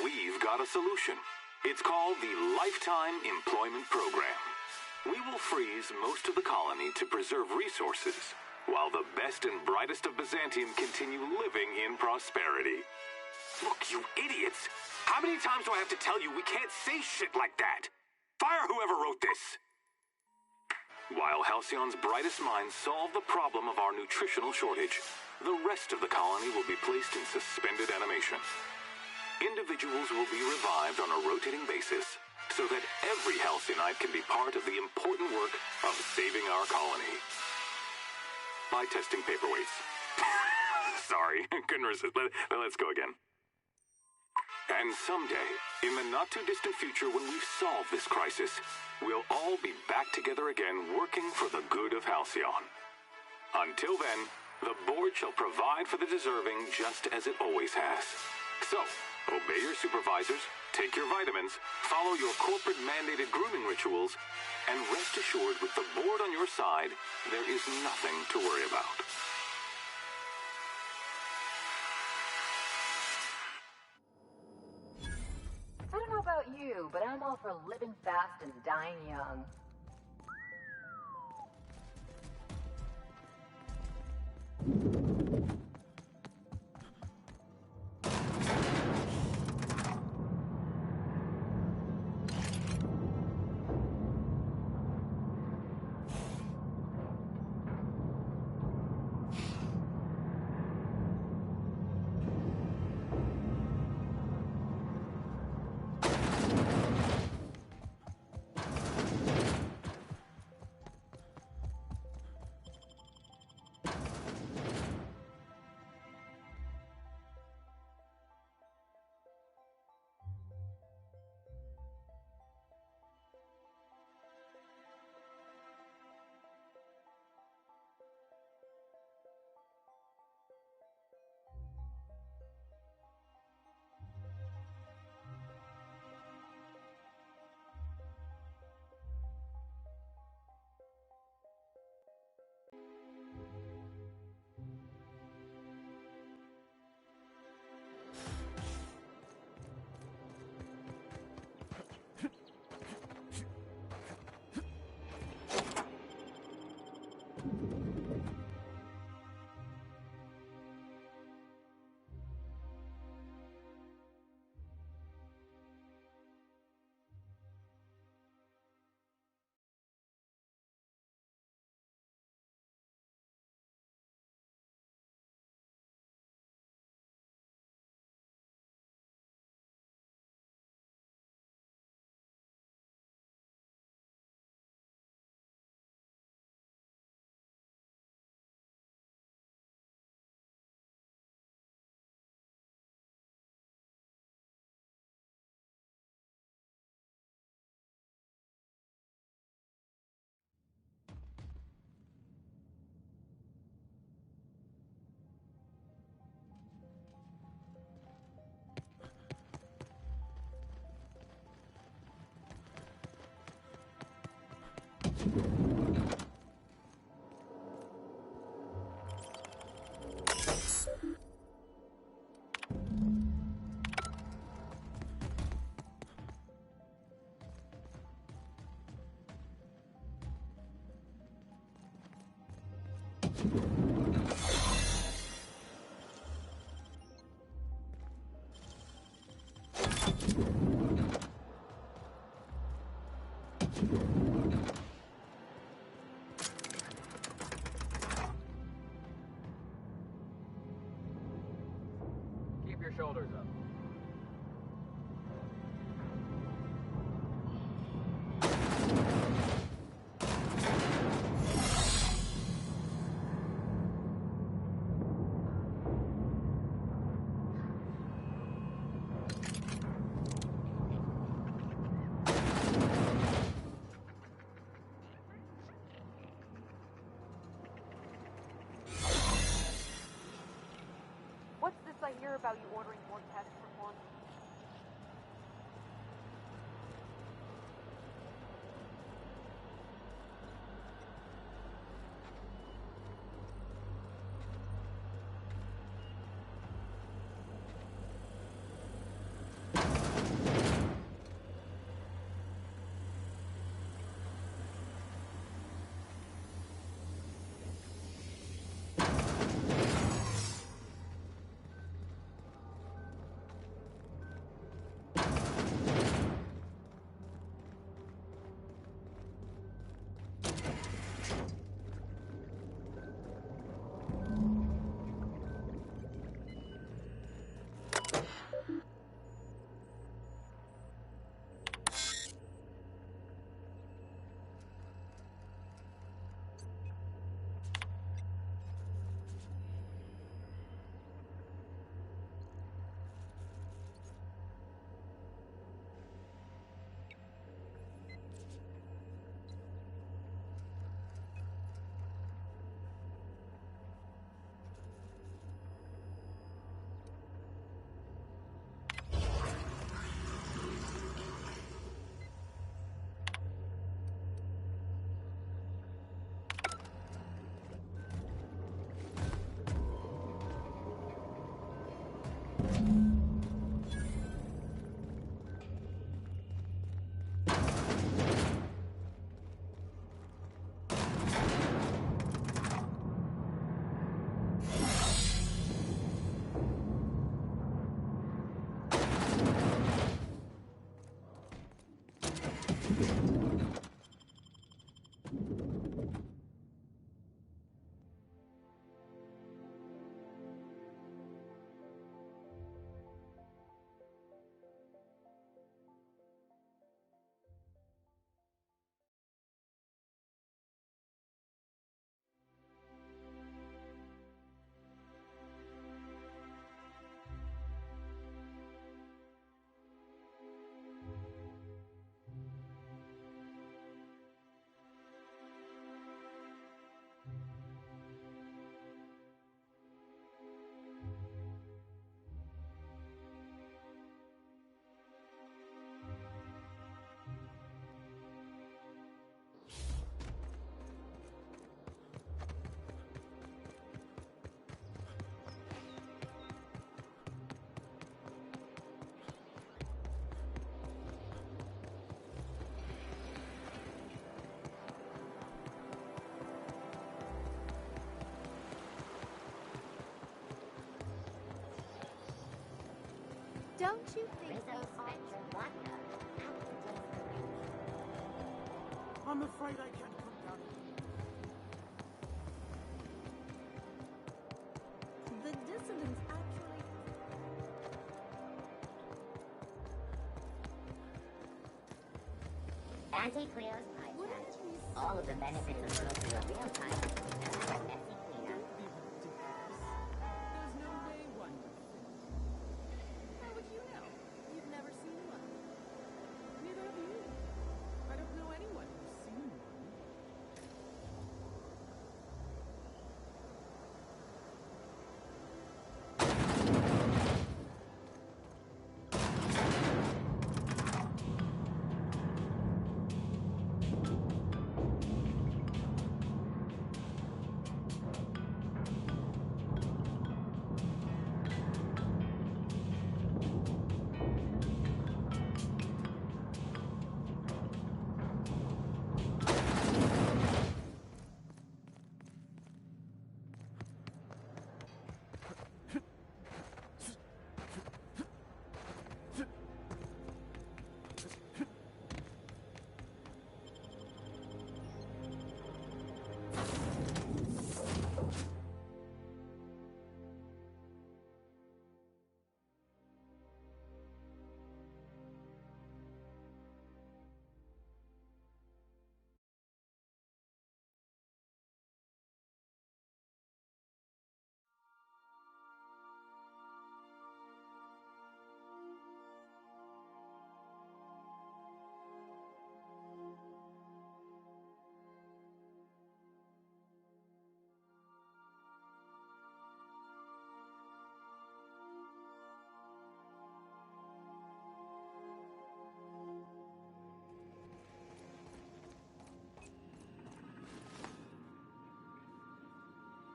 We've got a solution. It's called the Lifetime Employment Program. We will freeze most of the colony to preserve resources, while the best and brightest of Byzantium continue living in prosperity. Look, you idiots! How many times do I have to tell you we can't say shit like that? Fire whoever wrote this! While Halcyon's brightest minds solve the problem of our nutritional shortage, the rest of the colony will be placed in suspended animation. Individuals will be revived on a rotating basis, so that every Halcyonite can be part of the important work of saving our colony. By testing paperweights. Sorry, couldn't resist. Let's go again. And someday, in the not-too-distant future when we've solved this crisis, we'll all be back together again working for the good of Halcyon. Until then, the board shall provide for the deserving just as it always has. So, obey your supervisors, take your vitamins, follow your corporate-mandated grooming rituals, and rest assured with the board on your side, there is nothing to worry about. I don't know about you, but I'm all for living fast and dying young. Keep your shoulders up. I hear about you ordering more tests performed. Don't you think those Spectre vodka? I'm afraid I can't come down. The dissidents actually... Anti-Cleo's podcast. All of the benefits of nuclear real time and a messy cleanup. There's no way one would fit. How would you know? You've never seen one. Neither have you. I don't know anyone who's seen one.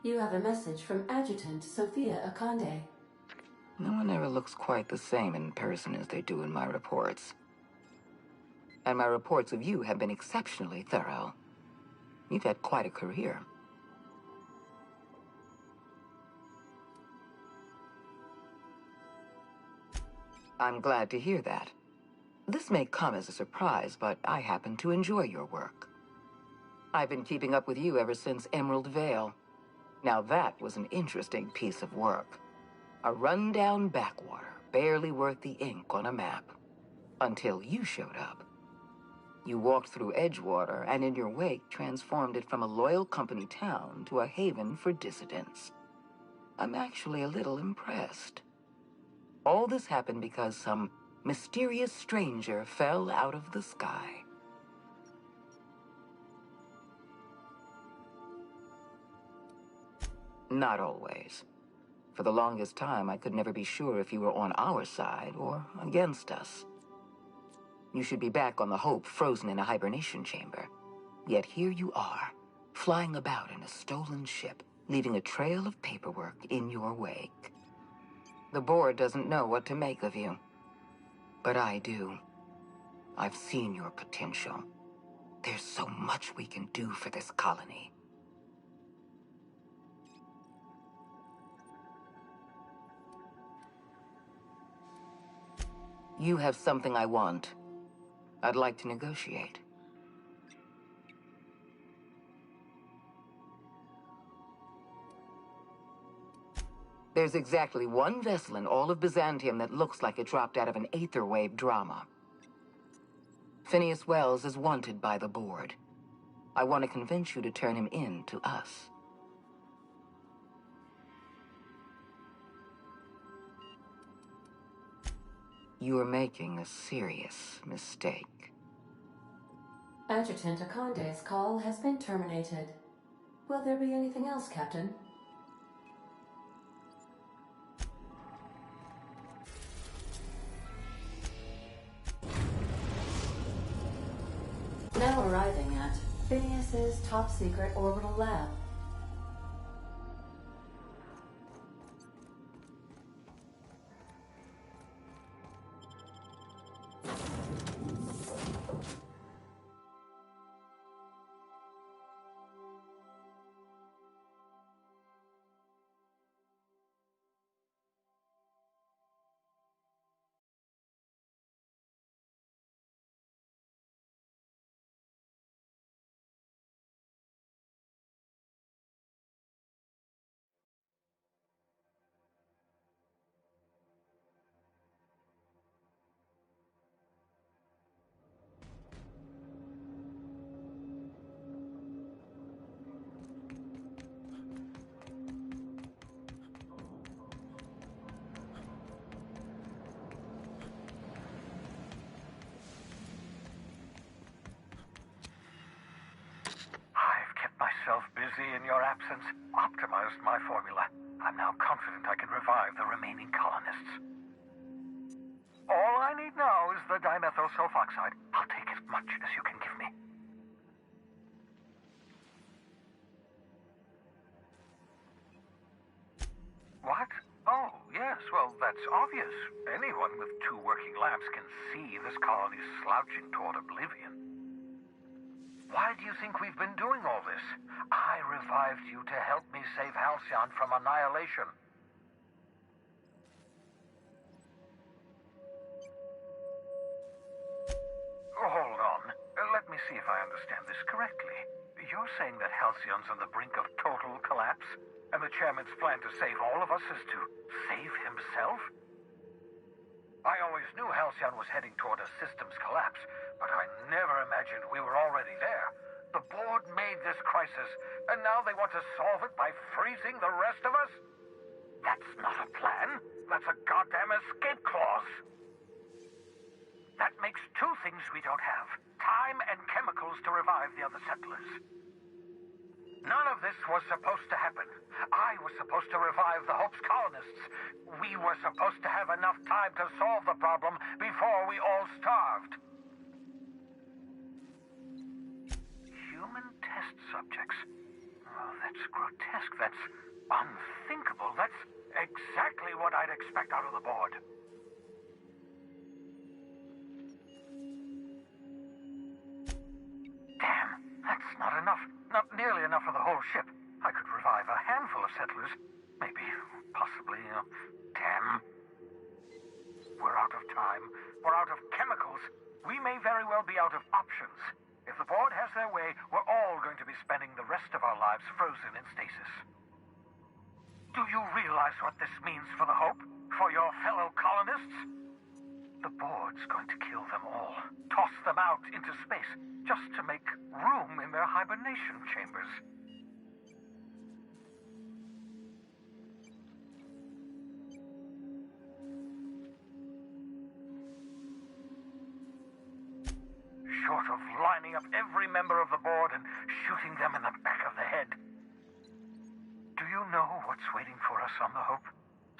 You have a message from Adjutant Sophia Akande. No one ever looks quite the same in person as they do in my reports. And my reports of you have been exceptionally thorough. You've had quite a career. I'm glad to hear that. This may come as a surprise, but I happen to enjoy your work. I've been keeping up with you ever since Emerald Vale. Now that was an interesting piece of work. A rundown backwater, barely worth the ink on a map. Until you showed up. You walked through Edgewater, and in your wake transformed it from a loyal company town to a haven for dissidents. I'm actually a little impressed. All this happened because some mysterious stranger fell out of the sky. Not always. For the longest time, I could never be sure if you were on our side or against us. You should be back on the Hope, frozen in a hibernation chamber. Yet here you are, flying about in a stolen ship, leaving a trail of paperwork in your wake. The board doesn't know what to make of you. But I do. I've seen your potential. There's so much we can do for this colony. You have something I want. I'd like to negotiate. There's exactly one vessel in all of Byzantium that looks like it dropped out of an Aetherwave drama. Phineas Wells is wanted by the board. I want to convince you to turn him in to us. You are making a serious mistake. Adjutant Akande's call has been terminated. Will there be anything else, Captain? Now arriving at Phineas's top-secret orbital lab. Busy in your absence, optimized my formula. I'm now confident I can revive the remaining colonists. All I need now is the dimethyl sulfoxide. I'll take as much as you can give me. What? Oh, yes, well, that's obvious. Anyone with 2 working lamps can see this colony's slouching toward oblivion. Why do you think we've been doing all this? I revived you to help me save Halcyon from annihilation. Hold on. Let me see if I understand this correctly. You're saying that Halcyon's on the brink of total collapse, and the chairman's plan to save all of us is to save himself? I always knew Halcyon was heading toward a systems collapse, but I never imagined we were already there. The board made this crisis, and now they want to solve it by freezing the rest of us? That's not a plan. That's a goddamn escape clause. That makes 2 things we don't have. Time and chemicals to revive the other settlers. None of this was supposed to happen. I was supposed to revive the Hope's colonists. We were supposed to have enough time to solve the problem before we all starved. Human test subjects. Oh, that's grotesque. That's unthinkable. That's exactly what I'd expect out of the board. Damn, that's not enough. Not nearly enough for the whole ship. I could revive a handful of settlers. Maybe, possibly, damn. We're out of time. We're out of chemicals. We may very well be out of options. If the board has their way, we're all going to be spending the rest of our lives frozen in stasis. Do you realize what this means for the Hope? For your fellow colonists? The board's going to kill them all. Toss them out into space, just to make room in their hibernation chambers. Short of lining up every member of the board and shooting them in the back of the head. Do you know what's waiting for us on the Hope?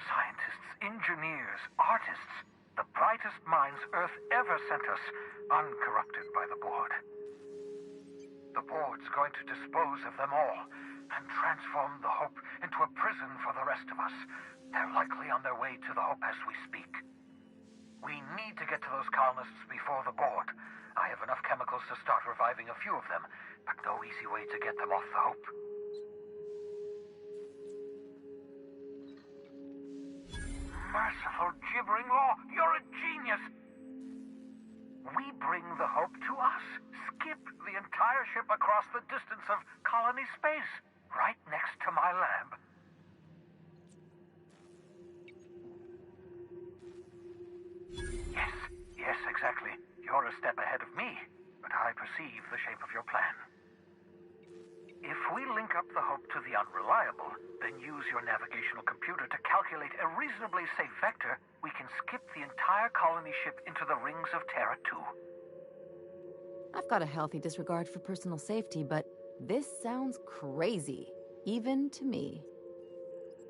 Scientists, engineers, artists, the brightest minds Earth ever sent us, uncorrupted by the board. The board's going to dispose of them all and transform the Hope into a prison for the rest of us. They're likely on their way to the Hope as we speak. We need to get to those colonists before the board. I have enough chemicals to start reviving a few of them, but no easy way to get them off the Hope. Merciful gibbering law, you're a genius! We bring the Hope to us. Skip the entire ship across the distance of colony space, right next to my lab. Yes, exactly. You're a step ahead of me, but I perceive the shape of your plan. If we link up the Hope to the Unreliable, then use your navigational computer to calculate a reasonably safe vector, we can skip the entire colony ship into the rings of Terra 2. I've got a healthy disregard for personal safety, but this sounds crazy, even to me.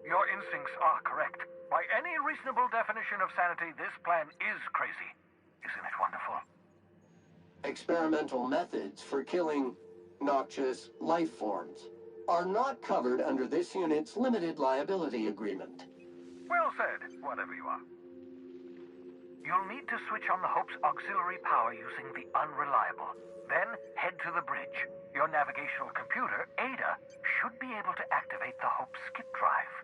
Your instincts are correct. By any reasonable definition of sanity, this plan is crazy. Isn't it wonderful? Experimental methods for killing noxious life forms are not covered under this unit's limited liability agreement. Well said, whatever you are. You'll need to switch on the Hope's auxiliary power using the Unreliable. Then head to the bridge. Your navigational computer, Ada, should be able to activate the Hope skip drive.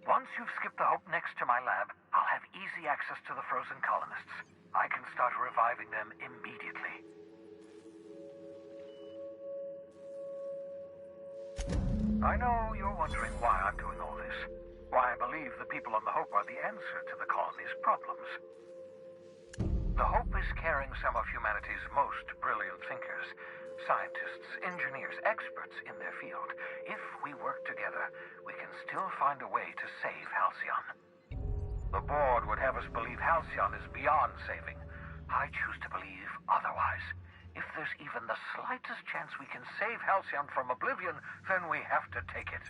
Once you've skipped the Hope next to my lab, I'll have easy access to the frozen colonists. I can start reviving them immediately. I know you're wondering why I'm doing all this. Why I believe the people on the Hope are the answer to the colony's problems. The Hope is carrying some of humanity's most brilliant thinkers. Scientists, engineers, experts in their field. If we work together, we can still find a way to save Halcyon. The board would have us believe Halcyon is beyond saving. I choose to believe otherwise. If there's even the slightest chance we can save Halcyon from oblivion, then we have to take it.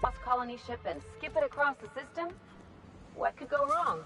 Lost colony ship and skip it across the system? What could go wrong?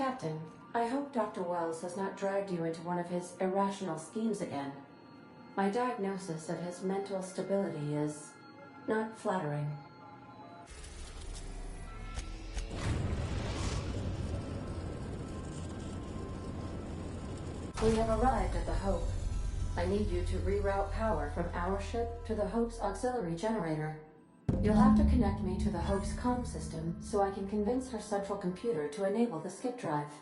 Captain, I hope Dr. Wells has not dragged you into one of his irrational schemes again. My diagnosis of his mental stability is not flattering. We have arrived at the Hope. I need you to reroute power from our ship to the Hope's auxiliary generator. You'll have to connect me to the Hope's comm system so I can convince her central computer to enable the skip drive.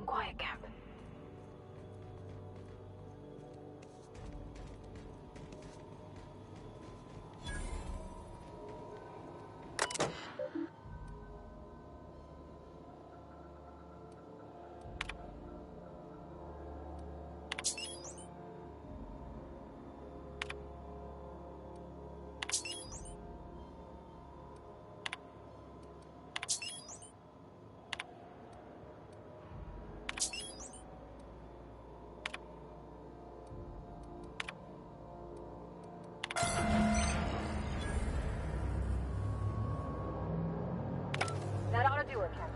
quiet, Cap. That ought to do it, Captain.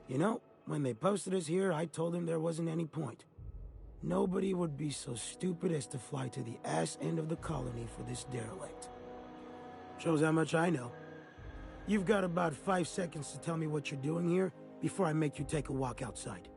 You know, when they posted us here, I told them there wasn't any point. Nobody would be so stupid as to fly to the ass end of the colony for this derelict. Shows how much I know. You've got about 5 seconds to tell me what you're doing here before I make you take a walk outside.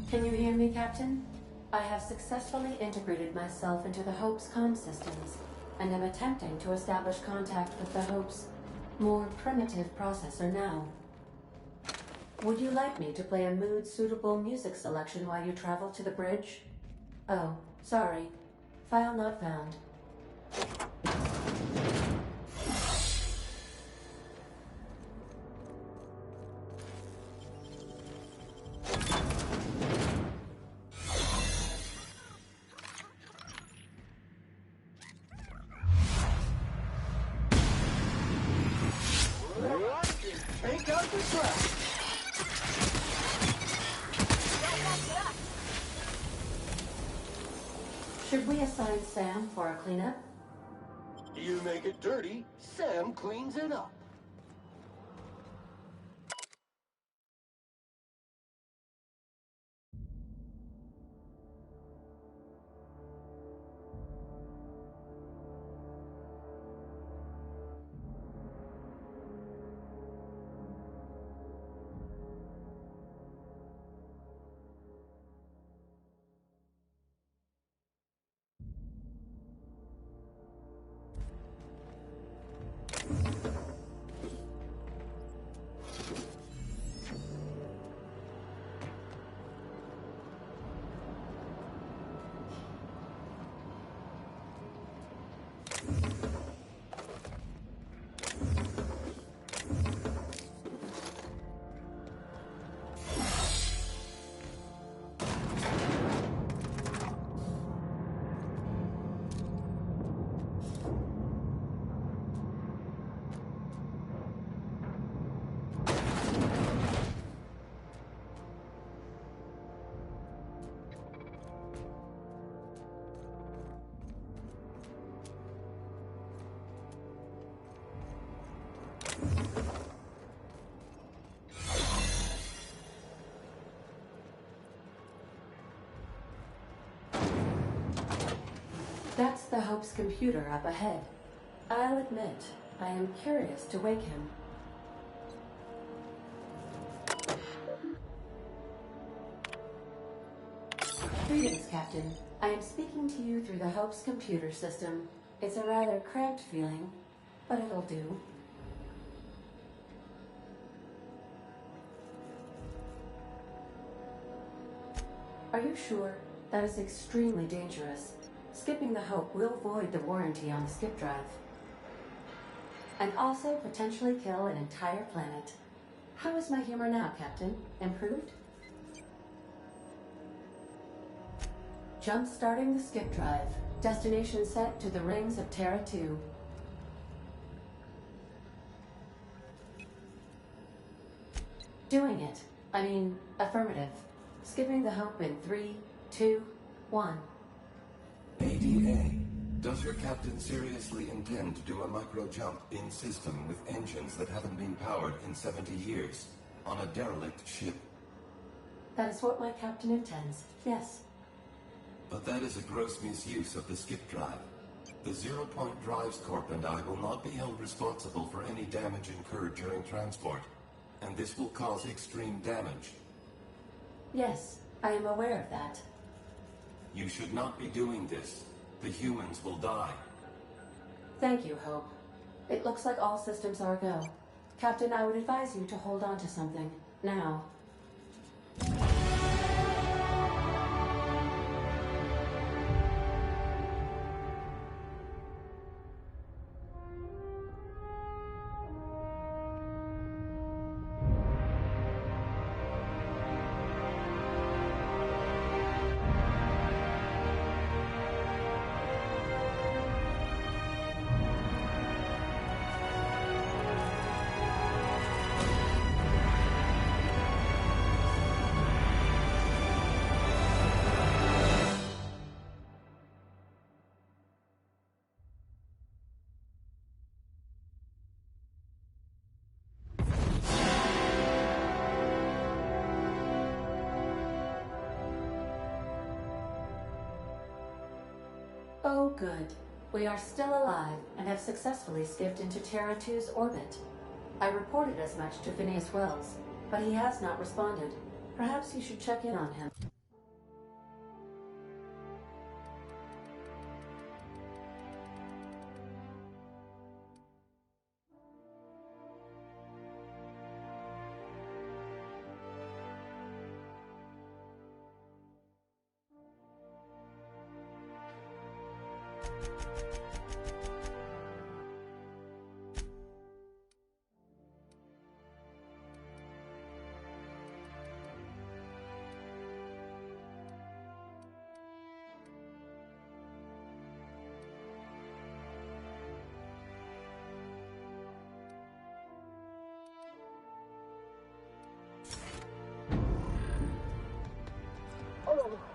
Can you hear me, Captain? I have successfully integrated myself into the Hope's comm systems, and am attempting to establish contact with the Hope's more primitive processor now. Would you like me to play a mood-suitable music selection while you travel to the bridge? Oh, sorry. File not found. Take out the trash. Should we assign Sam for a cleanup? You make it dirty, Sam cleans it up. That's the Hope's computer up ahead. I'll admit, I am curious to wake him. Greetings, Captain. I am speaking to you through the Hope's computer system. It's a rather cramped feeling, but it'll do. Are you sure? That is extremely dangerous. Skipping the Hope will void the warranty on the skip drive. And also potentially kill an entire planet. How is my humor now, Captain? Improved? Jump-starting the skip drive. Destination set to the rings of Terra 2. Doing it. I mean, affirmative. Skipping the Hope in 3, 2, 1. ADA, does your captain seriously intend to do a micro-jump in system with engines that haven't been powered in 70 years on a derelict ship? That is what my captain intends, yes. But that is a gross misuse of the skip drive. The Zero Point Drives Corp and I will not be held responsible for any damage incurred during transport, and this will cause extreme damage. Yes, I am aware of that. You should not be doing this. The humans will die. Thank you, Hope. It looks like all systems are go. Captain, I would advise you to hold on to something. Now. Oh, good. We are still alive and have successfully skipped into Terra 2's orbit. I reported as much to Phineas Wells, but he has not responded. Perhaps you should check in on him.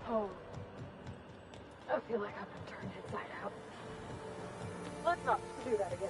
Oh. I feel like I've been turned inside out. Let's not do that again.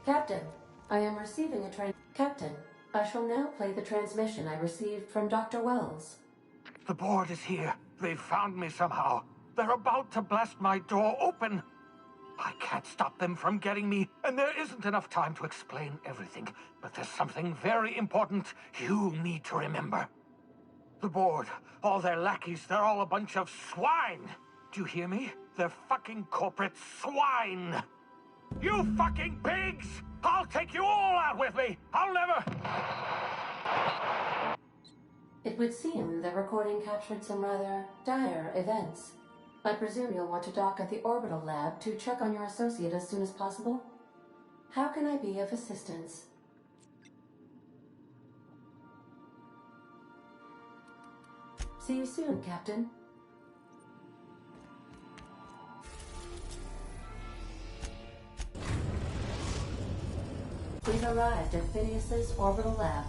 Captain, I am receiving a Captain, I shall now play the transmission I received from Dr. Wells. The board is here. They've found me somehow. They're about to blast my door open. I can't stop them from getting me, and there isn't enough time to explain everything. But there's something very important you need to remember. The board, all their lackeys, they're all a bunch of swine. Do you hear me? They're fucking corporate swine. You fucking pigs! I'll take you all out with me! I'll never... It would seem the recording captured some rather dire events. I presume you'll want to dock at the orbital lab to check on your associate as soon as possible. How can I be of assistance? See you soon, Captain. We've arrived at Phineas's orbital lab.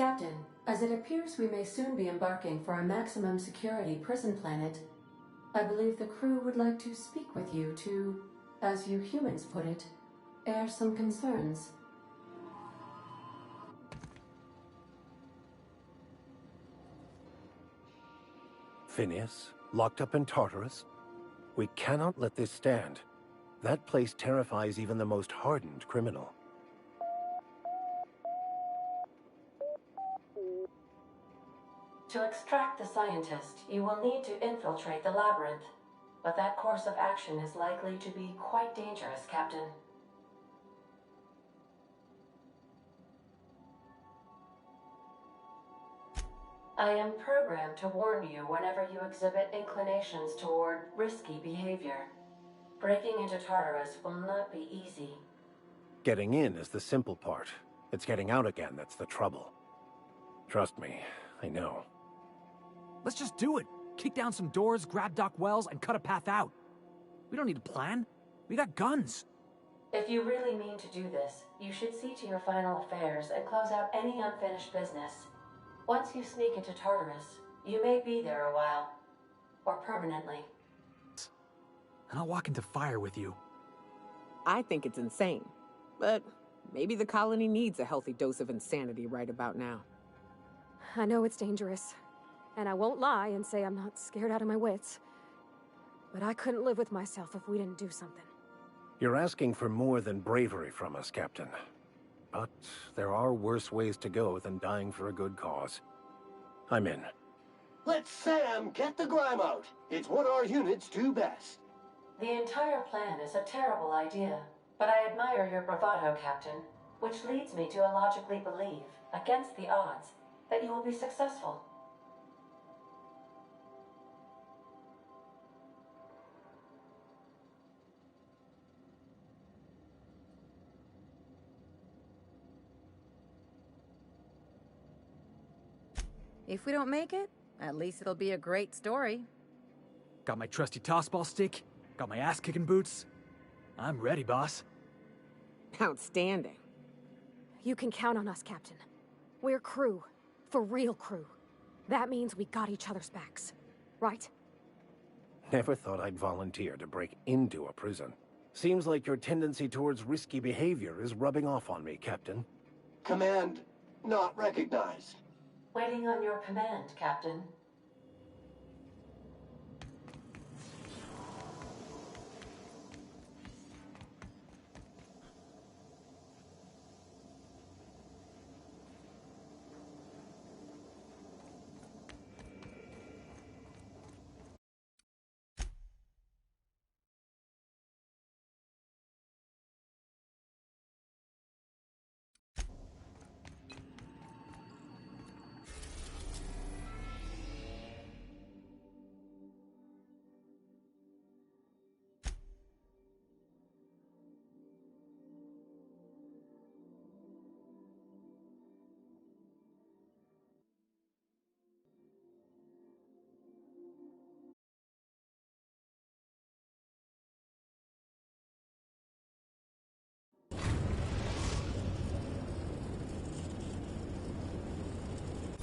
Captain, As it appears we may soon be embarking for a maximum security prison planet, I believe the crew would like to speak with you to, as you humans put it, air some concerns. Phineas, locked up in Tartarus? We cannot let this stand. That place terrifies even the most hardened criminal. To extract the scientist, you will need to infiltrate the labyrinth. But that course of action is likely to be quite dangerous, Captain. I am programmed to warn you whenever you exhibit inclinations toward risky behavior. Breaking into Tartarus will not be easy. Getting in is the simple part. It's getting out again that's the trouble. Trust me, I know. Let's just do it. Kick down some doors, grab Doc Wells, and cut a path out. We don't need a plan. We got guns. If you really mean to do this, you should see to your final affairs and close out any unfinished business. Once you sneak into Tartarus, you may be there a while. Or permanently. And I'll walk into fire with you. I think it's insane. But maybe the colony needs a healthy dose of insanity right about now. I know it's dangerous. And I won't lie and say I'm not scared out of my wits. But I couldn't live with myself if we didn't do something. You're asking for more than bravery from us, Captain. But there are worse ways to go than dying for a good cause. I'm in. Let Sam get the grime out. It's what our units do best. The entire plan is a terrible idea, but I admire your bravado, Captain, which leads me to illogically believe, against the odds, that you will be successful. If we don't make it, at least it'll be a great story. Got my trusty tossball stick, got my ass-kicking boots. I'm ready, boss. Outstanding. You can count on us, Captain. We're crew. For real crew. That means we got each other's backs. Right? Never thought I'd volunteer to break into a prison. Seems like your tendency towards risky behavior is rubbing off on me, Captain. Command not recognized. Waiting on your command, Captain.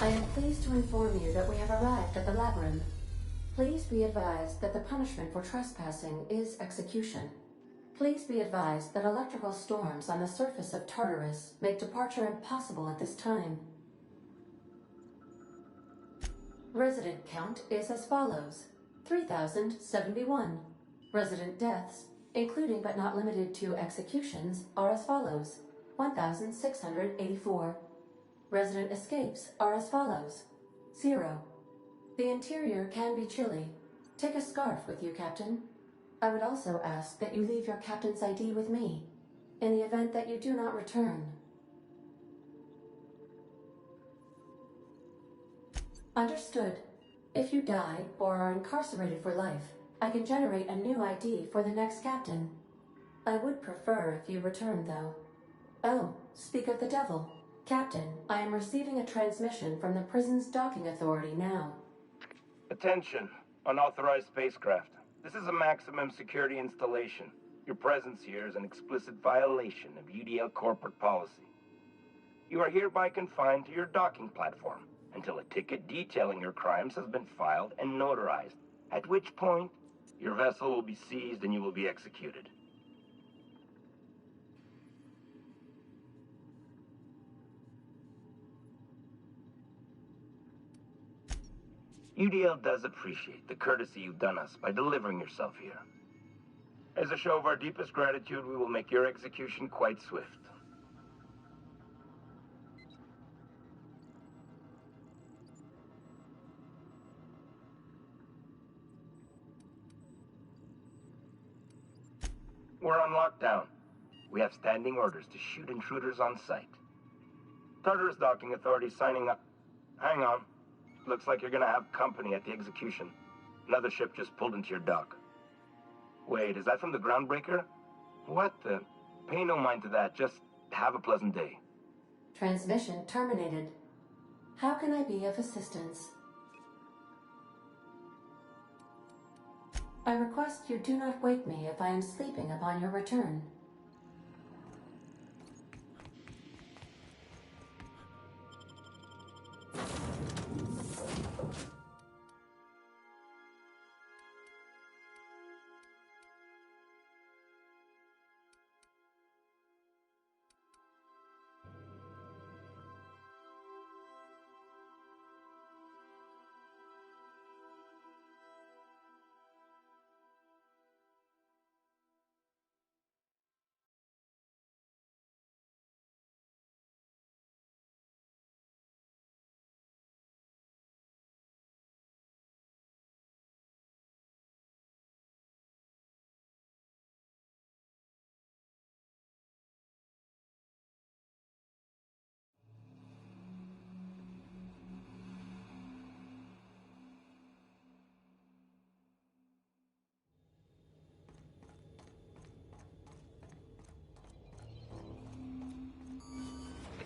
I am pleased to inform you that we have arrived at the labyrinth. Please be advised that the punishment for trespassing is execution. Please be advised that electrical storms on the surface of Tartarus make departure impossible at this time. Resident count is as follows: 3,071. Resident deaths, including but not limited to executions, are as follows: 1,684. Resident escapes are as follows: 0. The interior can be chilly. Take a scarf with you, Captain. I would also ask that you leave your captain's ID with me, in the event that you do not return. Understood. If you die or are incarcerated for life, I can generate a new ID for the next captain. I would prefer if you return, though. Oh, speak of the devil. Captain, I am receiving a transmission from the prison's docking authority now. Attention, unauthorized spacecraft. This is a maximum security installation. Your presence here is an explicit violation of UDL corporate policy. You are hereby confined to your docking platform until a ticket detailing your crimes has been filed and notarized, at which point your vessel will be seized and you will be executed. UDL does appreciate the courtesy you've done us by delivering yourself here. As a show of our deepest gratitude, we will make your execution quite swift. We're on lockdown. We have standing orders to shoot intruders on sight. Tartarus Docking Authority signing up. Hang on. Looks like you're gonna have company at the execution. Another ship just pulled into your dock. Wait, is that from the Groundbreaker? What the? Pay no mind to that. Just have a pleasant day. Transmission terminated. How can I be of assistance? I request you do not wake me if I am sleeping upon your return.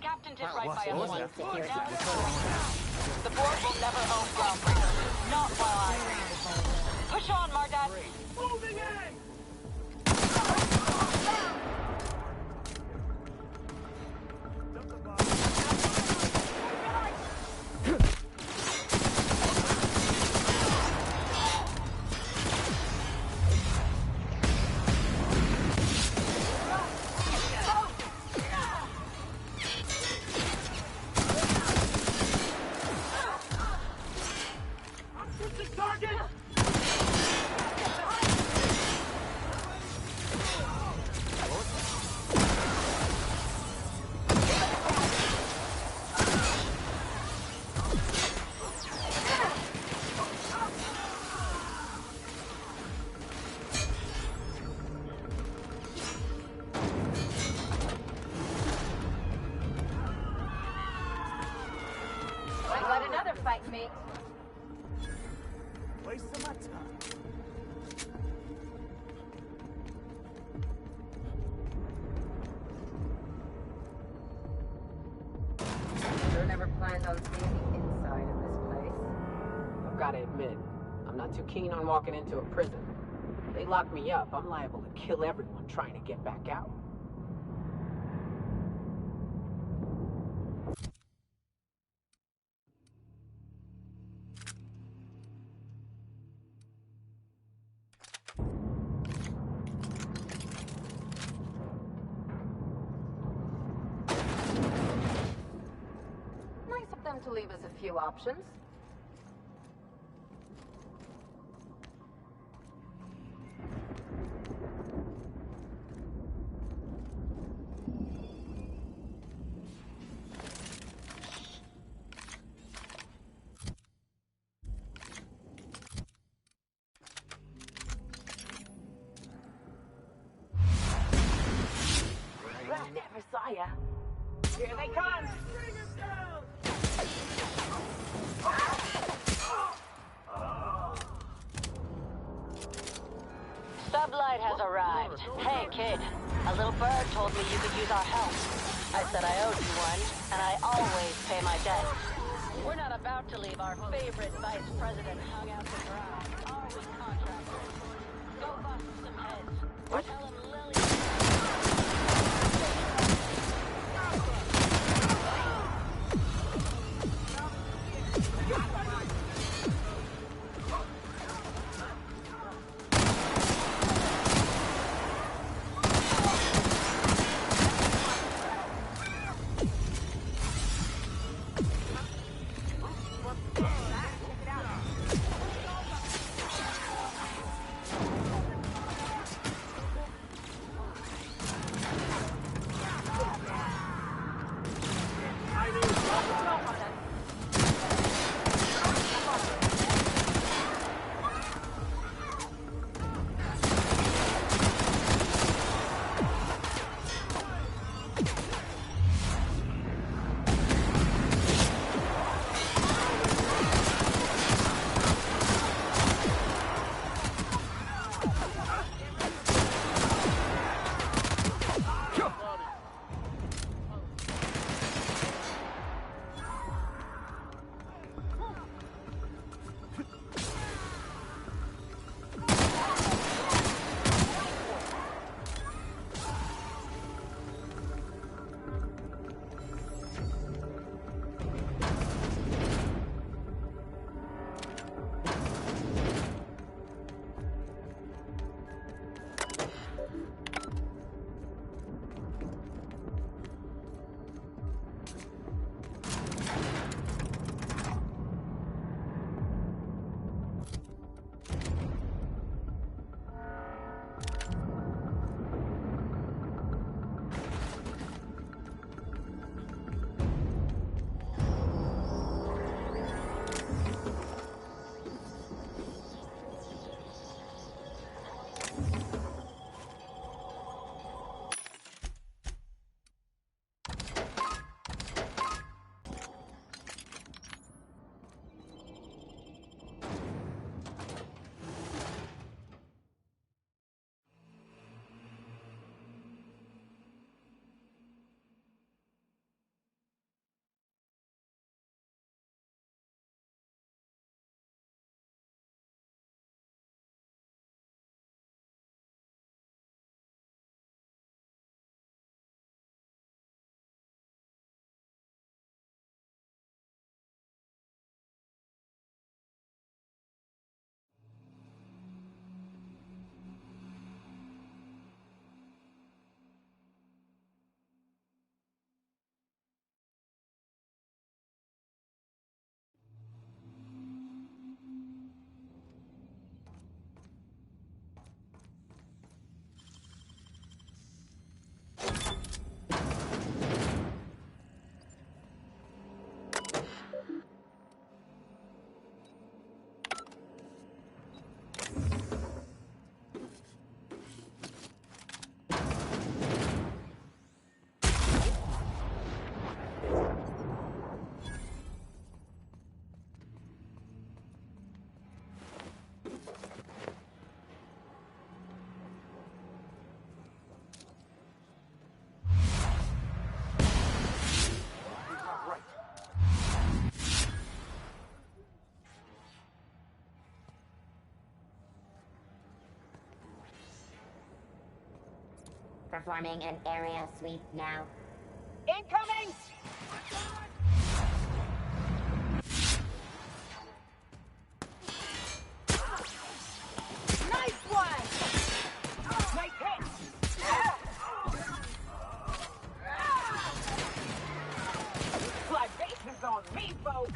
Captain did right by everyone. The board will never own Groundbreaker. Not while I reign. Push on, Mardat. Moving in! Too keen on walking into a prison. If they lock me up, I'm liable to kill everyone trying to get back out. Nice of them to leave us a few options. Here they come! Bring him down! Sublight has arrived. Hey, kid. A little bird told me you could use our help. I said I owed you one, and I always pay my debt. We're not about to leave our favorite vice president hung out to dry. Are we contractors? Go bust some heads. What? Tell him Lily... Performing an area sweep now. Incoming! Nice one! Nice hit! Libations on me, folks!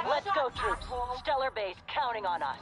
Let's go, troops. Stellar Base counting on us.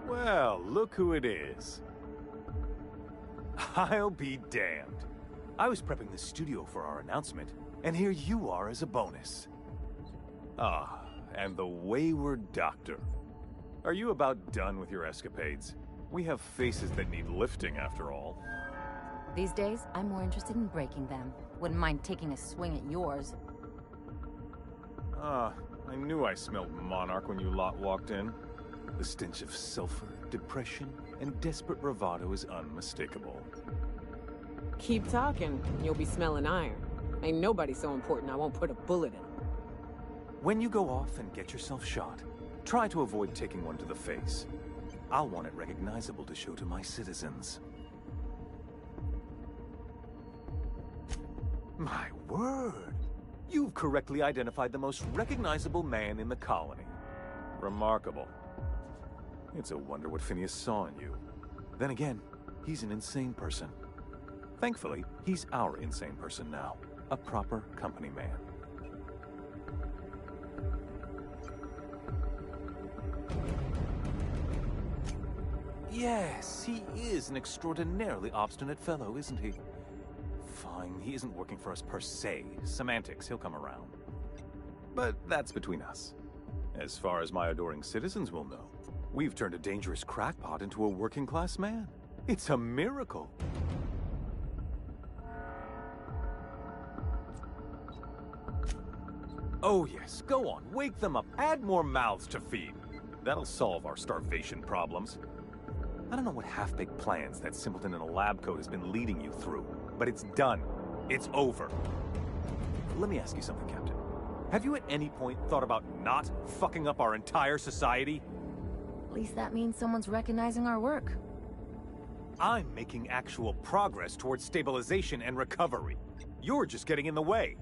Well, look who it is. I'll be damned. I was prepping the studio for our announcement, and here you are as a bonus. Ah, and the wayward doctor. Are you about done with your escapades? We have faces that need lifting, after all. These days, I'm more interested in breaking them. Wouldn't mind taking a swing at yours. Ah, I knew I smelled Monarch when you lot walked in. The stench of sulfur, depression, and desperate bravado is unmistakable. Keep talking, you'll be smelling iron. Ain't nobody so important I won't put a bullet in him. When you go off and get yourself shot, try to avoid taking one to the face. I'll want it recognizable to show to my citizens. My word! You've correctly identified the most recognizable man in the colony. Remarkable. It's a wonder what Phineas saw in you. Then again, he's an insane person. Thankfully, he's our insane person now. A proper company man. Yes, he is an extraordinarily obstinate fellow, isn't he? Fine, he isn't working for us per se. Semantics, he'll come around. But that's between us. As far as my adoring citizens will know, we've turned a dangerous crackpot into a working-class man. It's a miracle. Oh yes, go on, wake them up, add more mouths to feed. That'll solve our starvation problems. I don't know what half-baked plans that simpleton in a lab coat has been leading you through, but it's done. It's over. Let me ask you something, Captain. Have you at any point thought about not fucking up our entire society? At least that means someone's recognizing our work. I'm making actual progress towards stabilization and recovery. You're just getting in the way.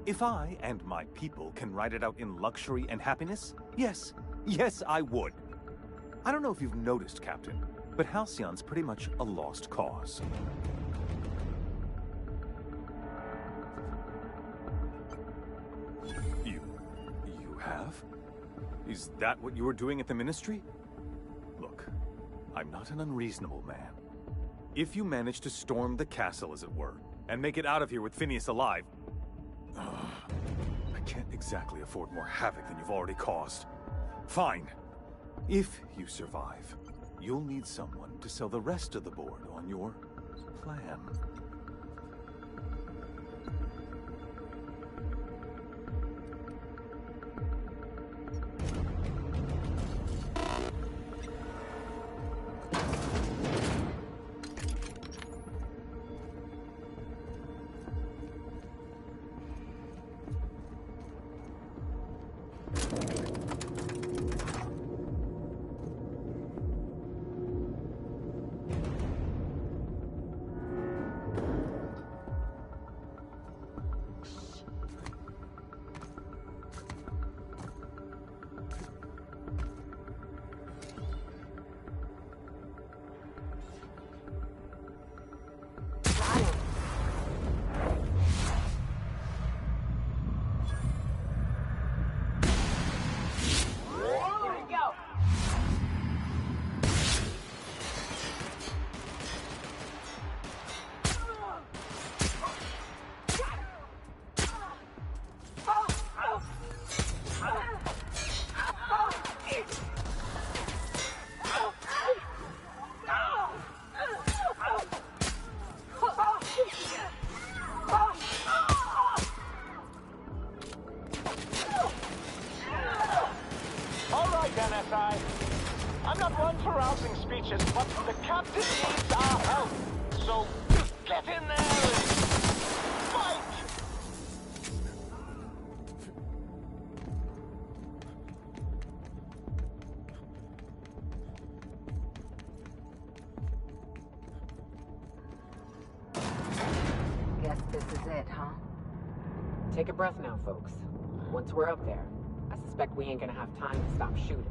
If I and my people can ride it out in luxury and happiness, yes, I would. I don't know if you've noticed, Captain, but Halcyon's pretty much a lost cause. You have? Is that what you were doing at the Ministry? Look, I'm not an unreasonable man. If you manage to storm the castle, as it were, and make it out of here with Phineas alive, I can't exactly afford more havoc than you've already caused. Fine. If you survive, you'll need someone to sell the rest of the board on your plan. I'm not one for rousing speeches, but the captain needs our help. So, get in there and fight! Guess this is it, huh? Take a breath now, folks. Once we're up there, I suspect we ain't gonna have time to stop shooting.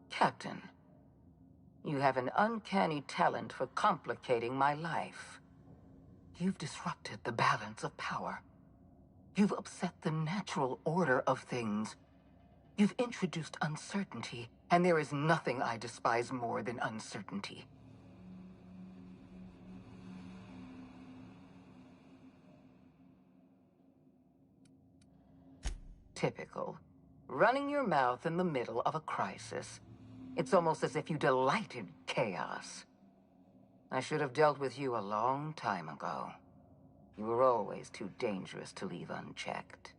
Captain, you have an uncanny talent for complicating my life. You've disrupted the balance of power. You've upset the natural order of things. You've introduced uncertainty, and there is nothing I despise more than uncertainty. Typical. Running your mouth in the middle of a crisis. It's almost as if you delight in chaos. I should have dealt with you a long time ago. You were always too dangerous to leave unchecked.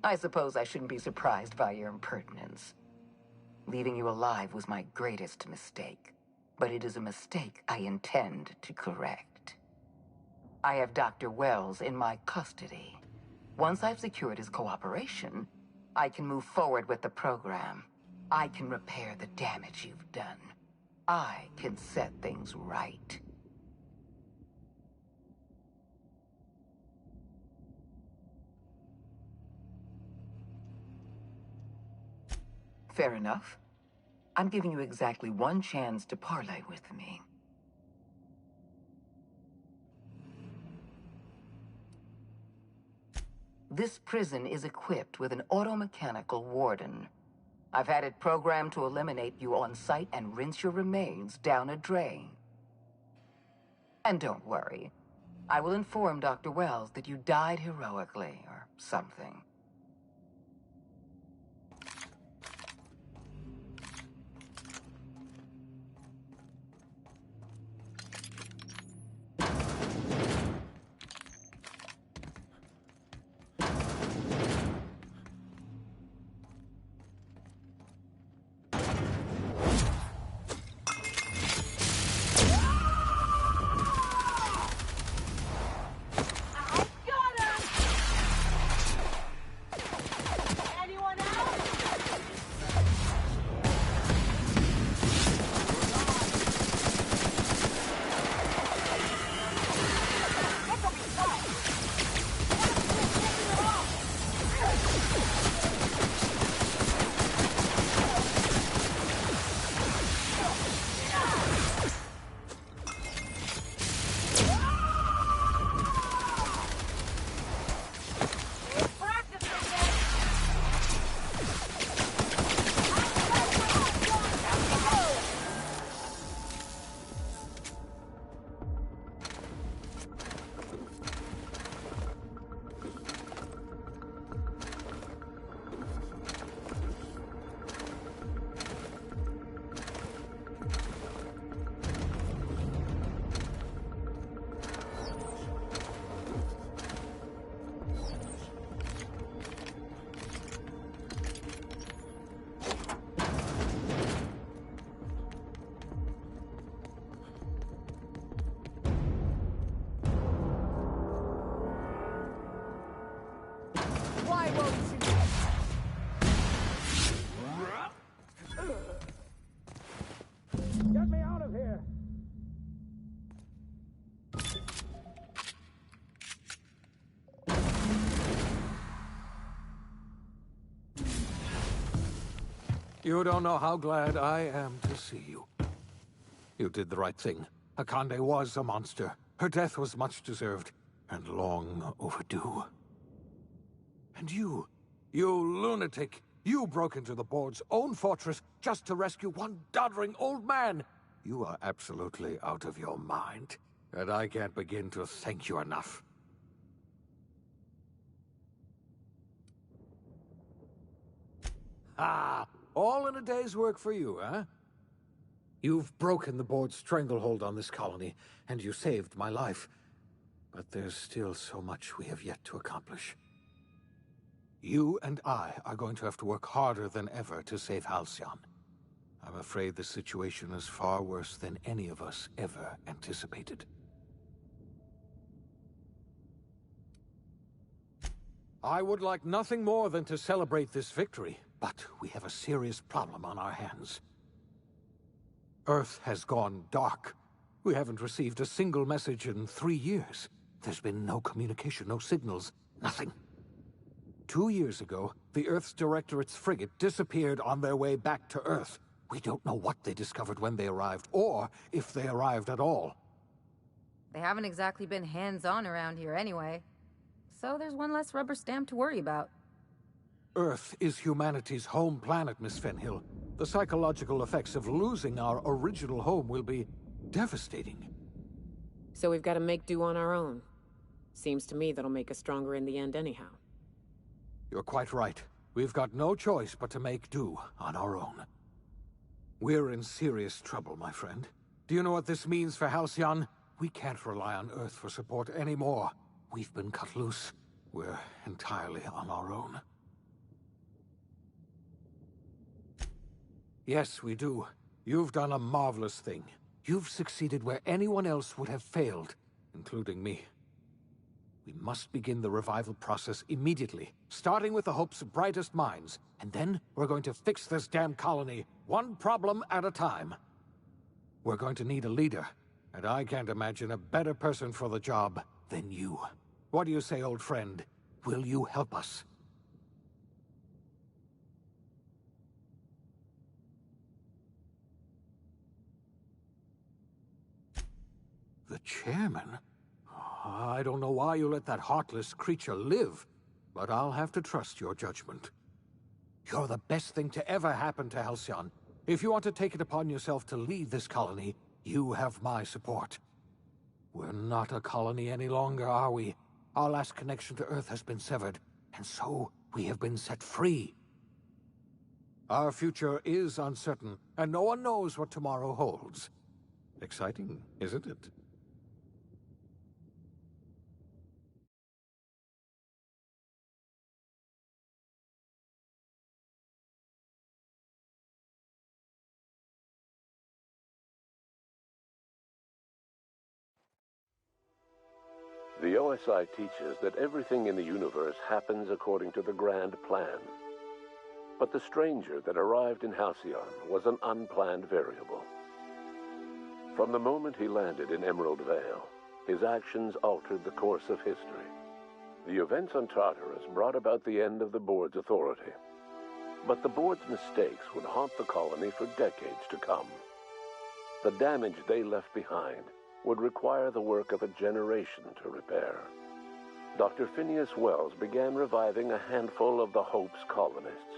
I suppose I shouldn't be surprised by your impertinence. Leaving you alive was my greatest mistake, but it is a mistake I intend to correct. I have Dr. Wells in my custody. Once I've secured his cooperation, I can move forward with the program. I can repair the damage you've done. I can set things right. Fair enough. I'm giving you exactly one chance to parley with me. This prison is equipped with an automechanical warden. I've had it programmed to eliminate you on sight and rinse your remains down a drain. And don't worry, I will inform Dr. Wells that you died heroically or something. Get me out of here! You don't know how glad I am to see you. You did the right thing. Akande was a monster. Her death was much deserved, and long overdue. And you lunatic, you broke into the board's own fortress just to rescue one doddering old man. You are absolutely out of your mind, and I can't begin to thank you enough. Ah, all in a day's work for you, huh? You've broken the board's stranglehold on this colony, and you saved my life. But there's still so much we have yet to accomplish. You and I are going to have to work harder than ever to save Halcyon. I'm afraid the situation is far worse than any of us ever anticipated. I would like nothing more than to celebrate this victory, but we have a serious problem on our hands. Earth has gone dark. We haven't received a single message in 3 years. There's been no communication, no signals, nothing. 2 years ago, the Earth's Directorate's frigate disappeared on their way back to Earth. We don't know what they discovered when they arrived, or if they arrived at all. They haven't exactly been hands-on around here anyway. So there's one less rubber stamp to worry about. Earth is humanity's home planet, Miss Fenhill. The psychological effects of losing our original home will be devastating. So we've got to make do on our own. Seems to me that'll make us stronger in the end anyhow. You're quite right. We've got no choice but to make do on our own. We're in serious trouble, my friend. Do you know what this means for Halcyon? We can't rely on Earth for support anymore. We've been cut loose. We're entirely on our own. Yes, we do. You've done a marvelous thing. You've succeeded where anyone else would have failed, including me. We must begin the revival process immediately, starting with the Hope's brightest minds, and then we're going to fix this damn colony, one problem at a time. We're going to need a leader, and I can't imagine a better person for the job than you. What do you say, old friend? Will you help us? The chairman? I don't know why you let that heartless creature live, but I'll have to trust your judgment. You're the best thing to ever happen to Halcyon. If you want to take it upon yourself to lead this colony, you have my support. We're not a colony any longer, are we? Our last connection to Earth has been severed, and so we have been set free. Our future is uncertain, and no one knows what tomorrow holds. Exciting, isn't it? The OSI teaches that everything in the universe happens according to the grand plan. But the stranger that arrived in Halcyon was an unplanned variable. From the moment he landed in Emerald Vale, his actions altered the course of history. The events on Tartarus brought about the end of the board's authority. But the board's mistakes would haunt the colony for decades to come. The damage they left behind would require the work of a generation to repair. Dr. Phineas Wells began reviving a handful of the Hope's colonists: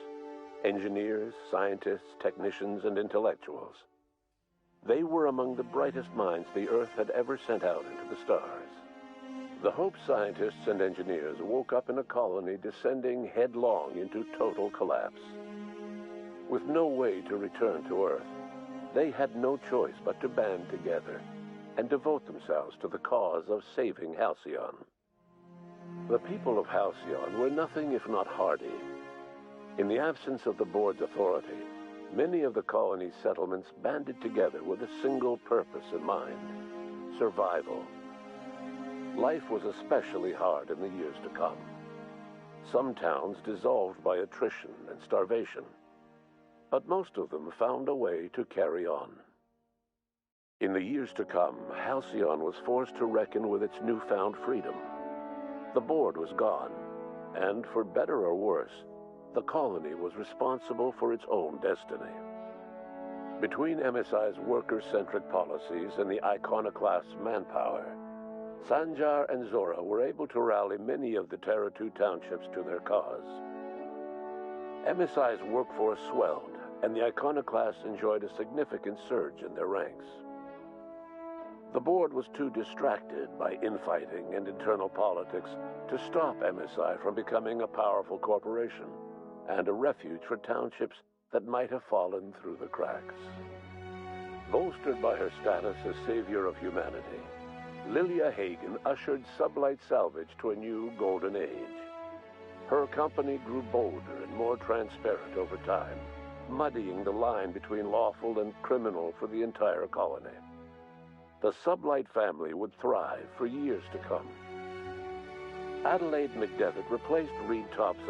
engineers, scientists, technicians, and intellectuals. They were among the brightest minds the Earth had ever sent out into the stars. The Hope scientists and engineers woke up in a colony descending headlong into total collapse. With no way to return to Earth, they had no choice but to band together and devote themselves to the cause of saving Halcyon. The people of Halcyon were nothing if not hardy. In the absence of the board's authority, many of the colony's settlements banded together with a single purpose in mind: survival. Life was especially hard in the years to come. Some towns dissolved by attrition and starvation, but most of them found a way to carry on. In the years to come, Halcyon was forced to reckon with its newfound freedom. The board was gone, and for better or worse, the colony was responsible for its own destiny. Between MSI's worker-centric policies and the iconoclast's manpower, Sanjar and Zora were able to rally many of the Terra 2 townships to their cause. MSI's workforce swelled, and the iconoclasts enjoyed a significant surge in their ranks. The board was too distracted by infighting and internal politics to stop MSI from becoming a powerful corporation and a refuge for townships that might have fallen through the cracks. Bolstered by her status as savior of humanity, Lilia Hagen ushered Sublight Salvage to a new golden age. Her company grew bolder and more transparent over time, muddying the line between lawful and criminal for the entire colony. The Sublight family would thrive for years to come. Adelaide McDevitt replaced Reed Thompson